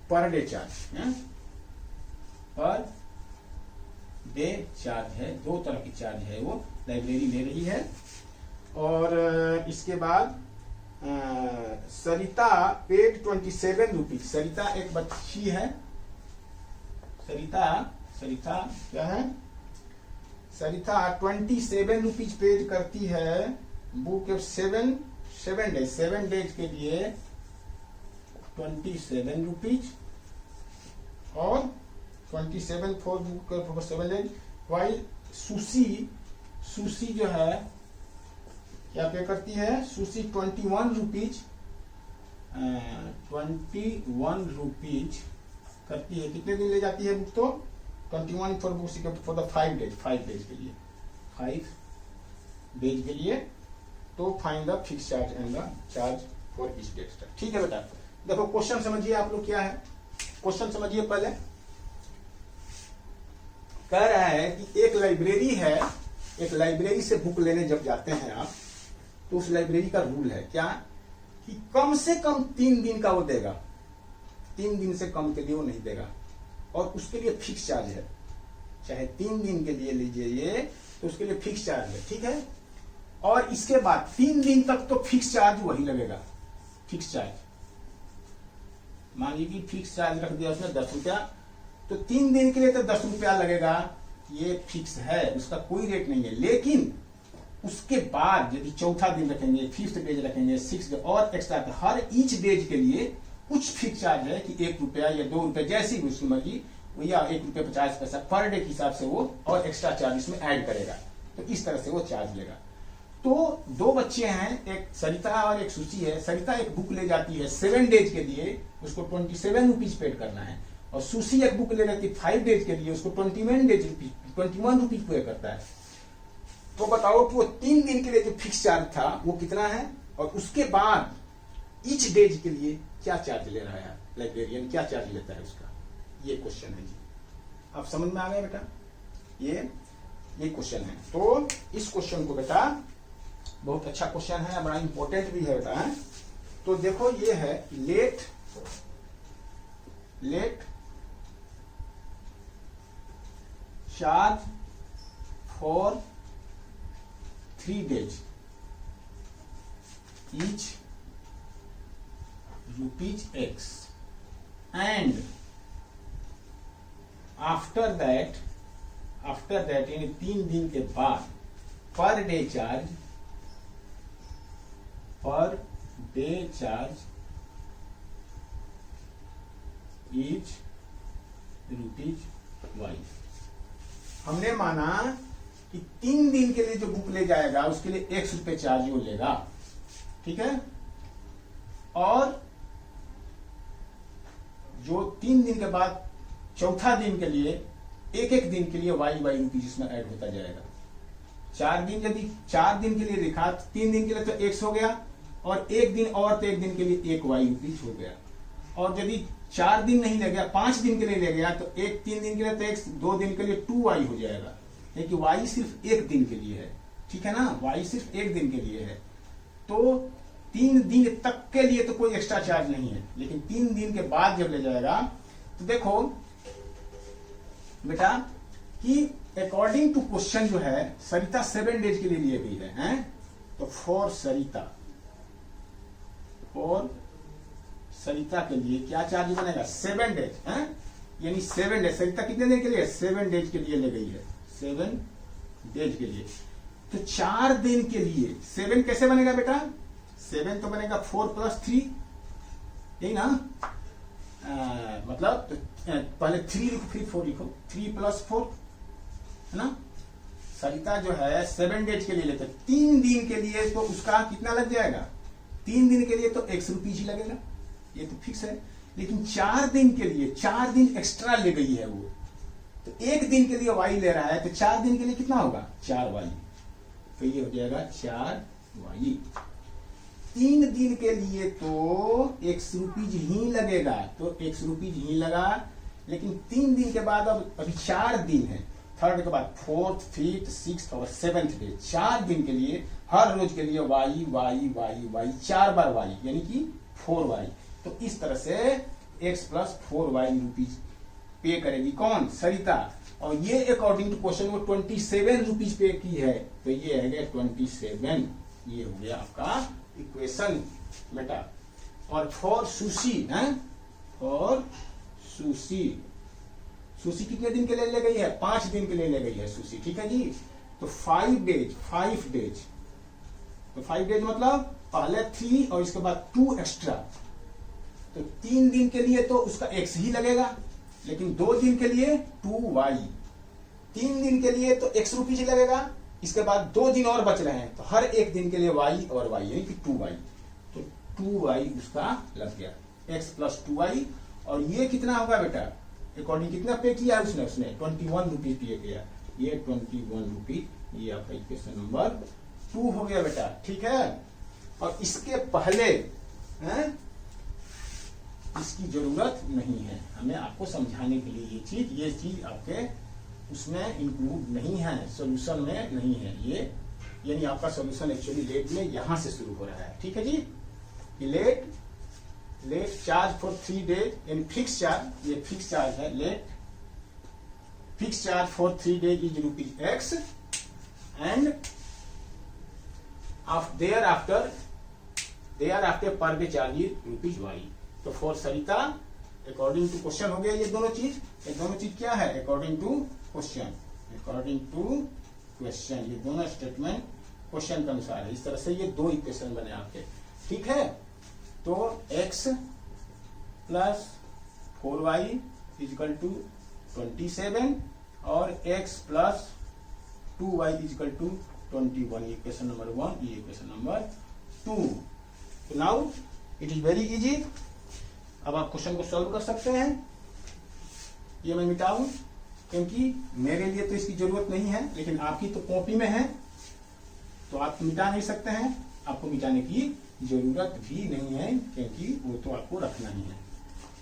per day charge, per day charge है। 2 तरह की चार्ज है वो लाइब्रेरी ले रही है। और इसके बाद सरिता पेड 27 रुपीज। सरिता एक बच्ची है, सरिता क्या है, सरिता 27 रुपीज पेड करती है बुक ऑफ 7 डेज के लिए 27 रुपीज, और 27 for book of 7 days. While sushi जो है क्या पे करती है, सुशी 21 रुपीज करती है। कितने दिन ले जाती है बुक? तो 21 फॉर द 5 डेज के लिए, 5 डेज के लिए। तो find the fix charge and the charge for each day extra. ठीक है बेटा, देखो क्वेश्चन समझिए आप लोग क्या है। क्वेश्चन समझिए पहले। कह रहा है कि एक लाइब्रेरी है, एक लाइब्रेरी से बुक लेने जब जाते हैं आप, तो उस लाइब्रेरी का रूल है क्या कि कम से कम 3 दिन का वो देगा, 3 दिन से कम के लिए वो नहीं देगा। और उसके लिए फिक्स चार्ज है, चाहे 3 दिन के लिए लीजिए ये, तो उसके लिए फिक्स चार्ज है। ठीक है। और इसके बाद 3 दिन तक तो फिक्स चार्ज वही लगेगा, फिक्स चार्ज। मान लीजिए फिक्स चार्ज रख दिया उसने 10 रुपया, तो 3 दिन के लिए तो 10 रुपया लगेगा, ये फिक्स है, उसका कोई रेट नहीं है। लेकिन उसके बाद यदि चौथा दिन रखेंगे, 5th डेज रखेंगे, 6th डे और एक्स्ट्रा, हर ईच डेज के लिए कुछ फिक्स चार्ज है कि 1 रुपया या 2 रुपया, जैसी भी उसकी मर्जी, या 1 रुपया 50 पैसा पर डे के हिसाब से वो और एक्स्ट्रा चार्ज इसमें ऐड करेगा। तो इस तरह से वो चार्ज लेगा। तो 2 बच्चे हैं, एक सरिता और एक सुची है। सरिता एक बुक ले जाती है 7 डेज के लिए, उसको 27 रुपीज पेड करना है। और सुशी एक बुक ले जाती है 5 डेज के लिए, उसको 21 रुपीज पे करता है। तो बताओ कि वो 3 दिन के लिए जो फिक्स चार्ज था वो कितना है, और उसके बाद ईच डेज के लिए क्या चार्ज ले रहा है लाइब्रेरियन, क्या चार्ज लेता है उसका, ये क्वेश्चन है जी। अब समझ में आ गया बेटा, ये क्वेश्चन है। तो इस क्वेश्चन को बेटा बहुत अच्छा क्वेश्चन है, बड़ा इंपॉर्टेंट भी है बेटा है। तो देखो ये है let charge for 3 days each rupees X, and after that यानी 3 दिन के बाद पर day charge each rupees Y। हमने माना कि 3 दिन के लिए जो बुक ले जाएगा उसके लिए 100 रुपये चार्ज वो लेगा। ठीक है। और जो 3 दिन के बाद चौथा दिन के लिए एक दिन के लिए वाई रुपीज इसमें ऐड होता जाएगा। 4 दिन, यदि 4 दिन के लिए लिखा, 3 दिन के लिए तो 100 हो गया, और 1 दिन और तो 1 दिन के लिए 1 वाई रुपीज हो गया। और यदि 4 दिन नहीं ले गया, 5 दिन के लिए ले गया, तो 3 दिन के लिए तो 1, 2 दिन के लिए 2 वाई हो जाएगा, क्योंकि वाई सिर्फ 1 दिन के लिए है। ठीक है ना, वाई सिर्फ 1 दिन के लिए है। तो 3 दिन तक के लिए तो कोई एक्स्ट्रा चार्ज नहीं है, लेकिन 3 दिन के बाद जब ले जाएगा, तो देखो बेटा कि अकॉर्डिंग टू क्वेश्चन जो है सरिता 7 डेज के लिए लिए गई है, तो फॉर सरिता के लिए क्या चार्ज बनेगा, 7 डेज यानी 7 डेज। सरिता कितने दिन के लिए, 7 डेज के लिए ले गई है, 7 डेज के लिए। तो 4 दिन के लिए 7 कैसे बनेगा बेटा, 7 तो बनेगा 4 + 3, यही ना, मतलब तो पहले 3 लिखो फिर 4 लिखो, 3 + 4 है ना। सरिता जो है 7 डेज के लिए लेते, 3 दिन के लिए तो उसका कितना लग जाएगा, 3 दिन के लिए तो 100 रुपीज ही लगेगा, ये तो फिक्स है। लेकिन 4 दिन के लिए 4 दिन एक्स्ट्रा ले गई है वो, तो 1 दिन के लिए वाई ले रहा है, तो 4 दिन के लिए कितना होगा, 4 वाई, तो ये हो जाएगा 4 वाई। 3 दिन के लिए तो ₹X ही लगेगा, तो ₹X ही लगा। लेकिन 3 दिन के बाद अब अभी 4 दिन है, थर्ड के बाद फोर्थ, फिफ्थ, सिक्स्थ और 7th डे, 4 दिन के लिए हर रोज के लिए वाई वाई वाई वाई 4 बार वाई यानी कि 4y। तो इस तरह से x प्लस 4y रुपीज पे करेगी कौन? सरिता। और ये अकॉर्डिंग टू क्वेश्चन वो 27 रुपीज पे की है, तो ये है 27। ये हो गया आपका इक्वेशन बेटा। और फॉर सुशी है, फॉर सुशी, सुशी कितने दिन के लिए ले गई है? 5 दिन के लिए ले गई है सुशी, ठीक है जी। तो 5 डेज, 5 डेज, तो 5 डेज मतलब पहले 3 और इसके बाद 2 एक्स्ट्रा, तो 3 दिन के लिए तो उसका x ही लगेगा, लेकिन 2 दिन के लिए 2y, 3 दिन के लिए तो x रुपीज लगेगा, इसके बाद 2 दिन और बच रहे हैं, तो हर एक दिन के लिए y और y यानी कि 2y, तो 2y उसका लग गया, x प्लस 2y। और ये कितना होगा बेटा? अकॉर्डिंग कितना पे किया उसने? उसने 21 रुपीज पे किया, ये 21 रुपीज, ये आपका इक्वेशन नंबर 2 हो गया बेटा, ठीक है। और इसके पहले हैं इसकी जरूरत नहीं है, हमें आपको समझाने के लिए ये चीज आपके उसमें इंक्लूड नहीं है, सॉल्यूशन में नहीं है ये, यानी आपका सॉल्यूशन एक्चुअली लेट में यहां से शुरू हो रहा है, ठीक है जी। लेट चार्ज फॉर 3 डेज यानी फिक्स चार्ज, ये फिक्स चार्ज है, let fix charge for 3 days is ₹X and thereafter per day charge is ₹Y। तो for Sarita according to question हो गया ये दोनों चीज। ये दोनों चीज क्या है? According to question, according to question, ये दोनों स्टेटमेंट क्वेश्चन के अनुसार है। इस तरह से ये 2 इक्वेशन बने आपके, ठीक है। तो x plus 4y equal to 27 और x plus 2y is equal to 21, ये इक्वेशन नंबर 1, ये इक्वेशन नंबर 2। तो now it is very easy, अब आप क्वेश्चन को सॉल्व कर सकते हैं। ये मैं मिटाऊं क्योंकि मेरे लिए तो इसकी जरूरत नहीं है, लेकिन आपकी तो कॉपी में है तो आप मिटा नहीं सकते हैं, आपको मिटाने की जरूरत भी नहीं है क्योंकि वो तो आपको रखना ही है।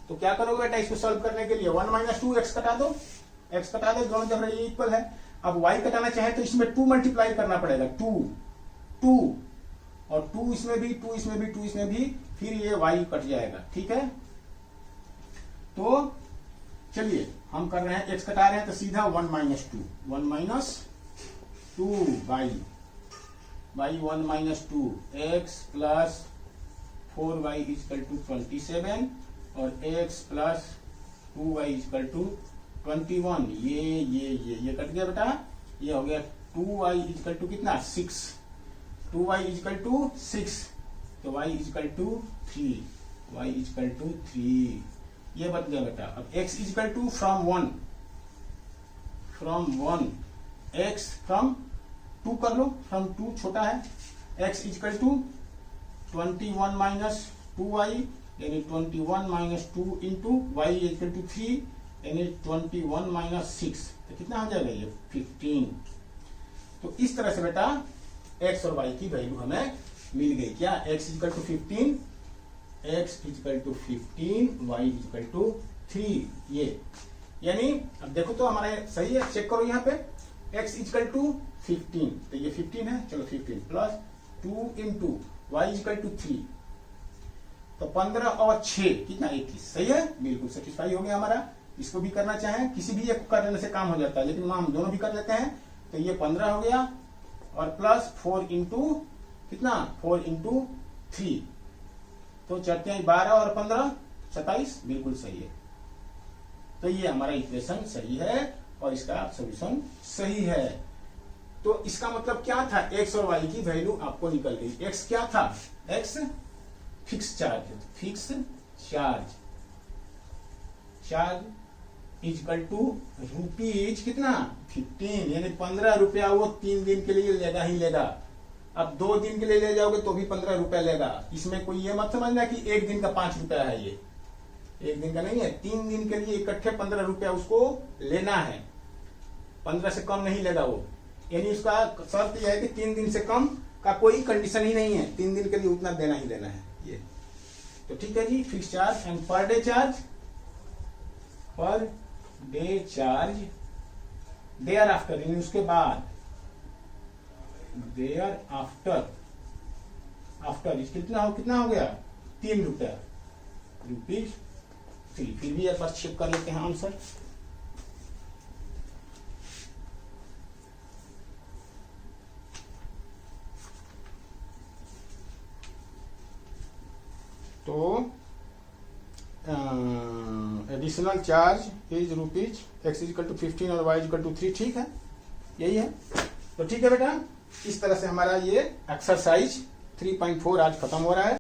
तो क्या करोगे बेटा इसको सॉल्व करने के लिए? 1 माइनस 2 x कटा दो, x कटा दो, दोनों जब ये इक्वल है। अब y कटाना चाहे तो इसमें 2 मल्टीप्लाई करना पड़ेगा, 2 और 2 इसमें भी, 2 इसमें भी, 2 इसमें भी, फिर ये y कट जाएगा, ठीक है। तो चलिए हम कर रहे हैं, x कटा रहे हैं तो सीधा 1 minus 2, 1 minus 2 y 1 minus 2 x plus 4y equal to 27 और x plus 2y is equal to 21। ये कट गया बेटा, ये हो गया 2y इजकल टू कितना? 6, 2y इजकल टू 6, तो y equal to 3, y equal to 3, ये बच गया बेटा। अब x equal to from 1 x from 2 कर लो, फ्रॉम 2 छोटा है, x equal to 21 minus 2y यानी 21 minus 2 into y equal to 3 यानी 21 माइनस 6, तो कितना हो जाएगा? ये 15। तो इस तरह से बेटा x और y की वैल्यू हमें मिल गई। क्या? x equal to 15, x equal to 15, y equal to 3, ये यानी अब देखो तो हमारे सही है, चेक करो यहाँ पे, x इजकल टू 15, तो ये 15 है, चलो 15 plus 2 into y is equal to 3, तो 15 और 6 कितना? 21, सही है, बिल्कुल सेटिस्फाई हो गया हमारा। इसको भी करना चाहें, किसी भी एक कर लेने से काम हो जाता है, लेकिन हम दोनों भी कर लेते हैं, तो ये 15 हो गया और प्लस 4 इंटू कितना? 4 इंटू 3, तो चढ़ते हैं 12 और 15 27, बिल्कुल सही है। तो ये हमारा इक्वेशन सही है और इसका सोल्यूशन सही है। तो इसका मतलब क्या था? x और y की वैल्यू आपको निकल गई। x क्या था? x fix charge equal to rupees कितना? 15, यानी 15 रुपया वो 3 दिन के लिए लेगा ही लेगा। अब 2 दिन के लिए ले जाओगे तो भी 15 रुपया लेगा। इसमें कोई ये मत समझना कि 1 दिन का 5 रुपया है, ये 1 दिन का नहीं है, 3 दिन के लिए इकट्ठे 15 रुपया उसको लेना है, 15 से कम नहीं लेगा वो। यानी उसका शर्त यह है कि 3 दिन से कम का कोई कंडीशन ही नहीं है, 3 दिन के लिए उतना देना ही देना है ये। तो ठीक है जी, fix charge and per day charge thereafter, यानी उसके बाद, देयर आफ्टर इसके कितना हो गया 3 रुपया, रुपीज 3। फिर भी एक बार चेक कर लेते हैं आंसर। तो additional charge is rupees, x is equal to 15 और y इज इक्वल टू 3, ठीक है, यही है। तो ठीक है बेटा, इस तरह से हमारा ये एक्सरसाइज 3.4 आज खत्म हो रहा है।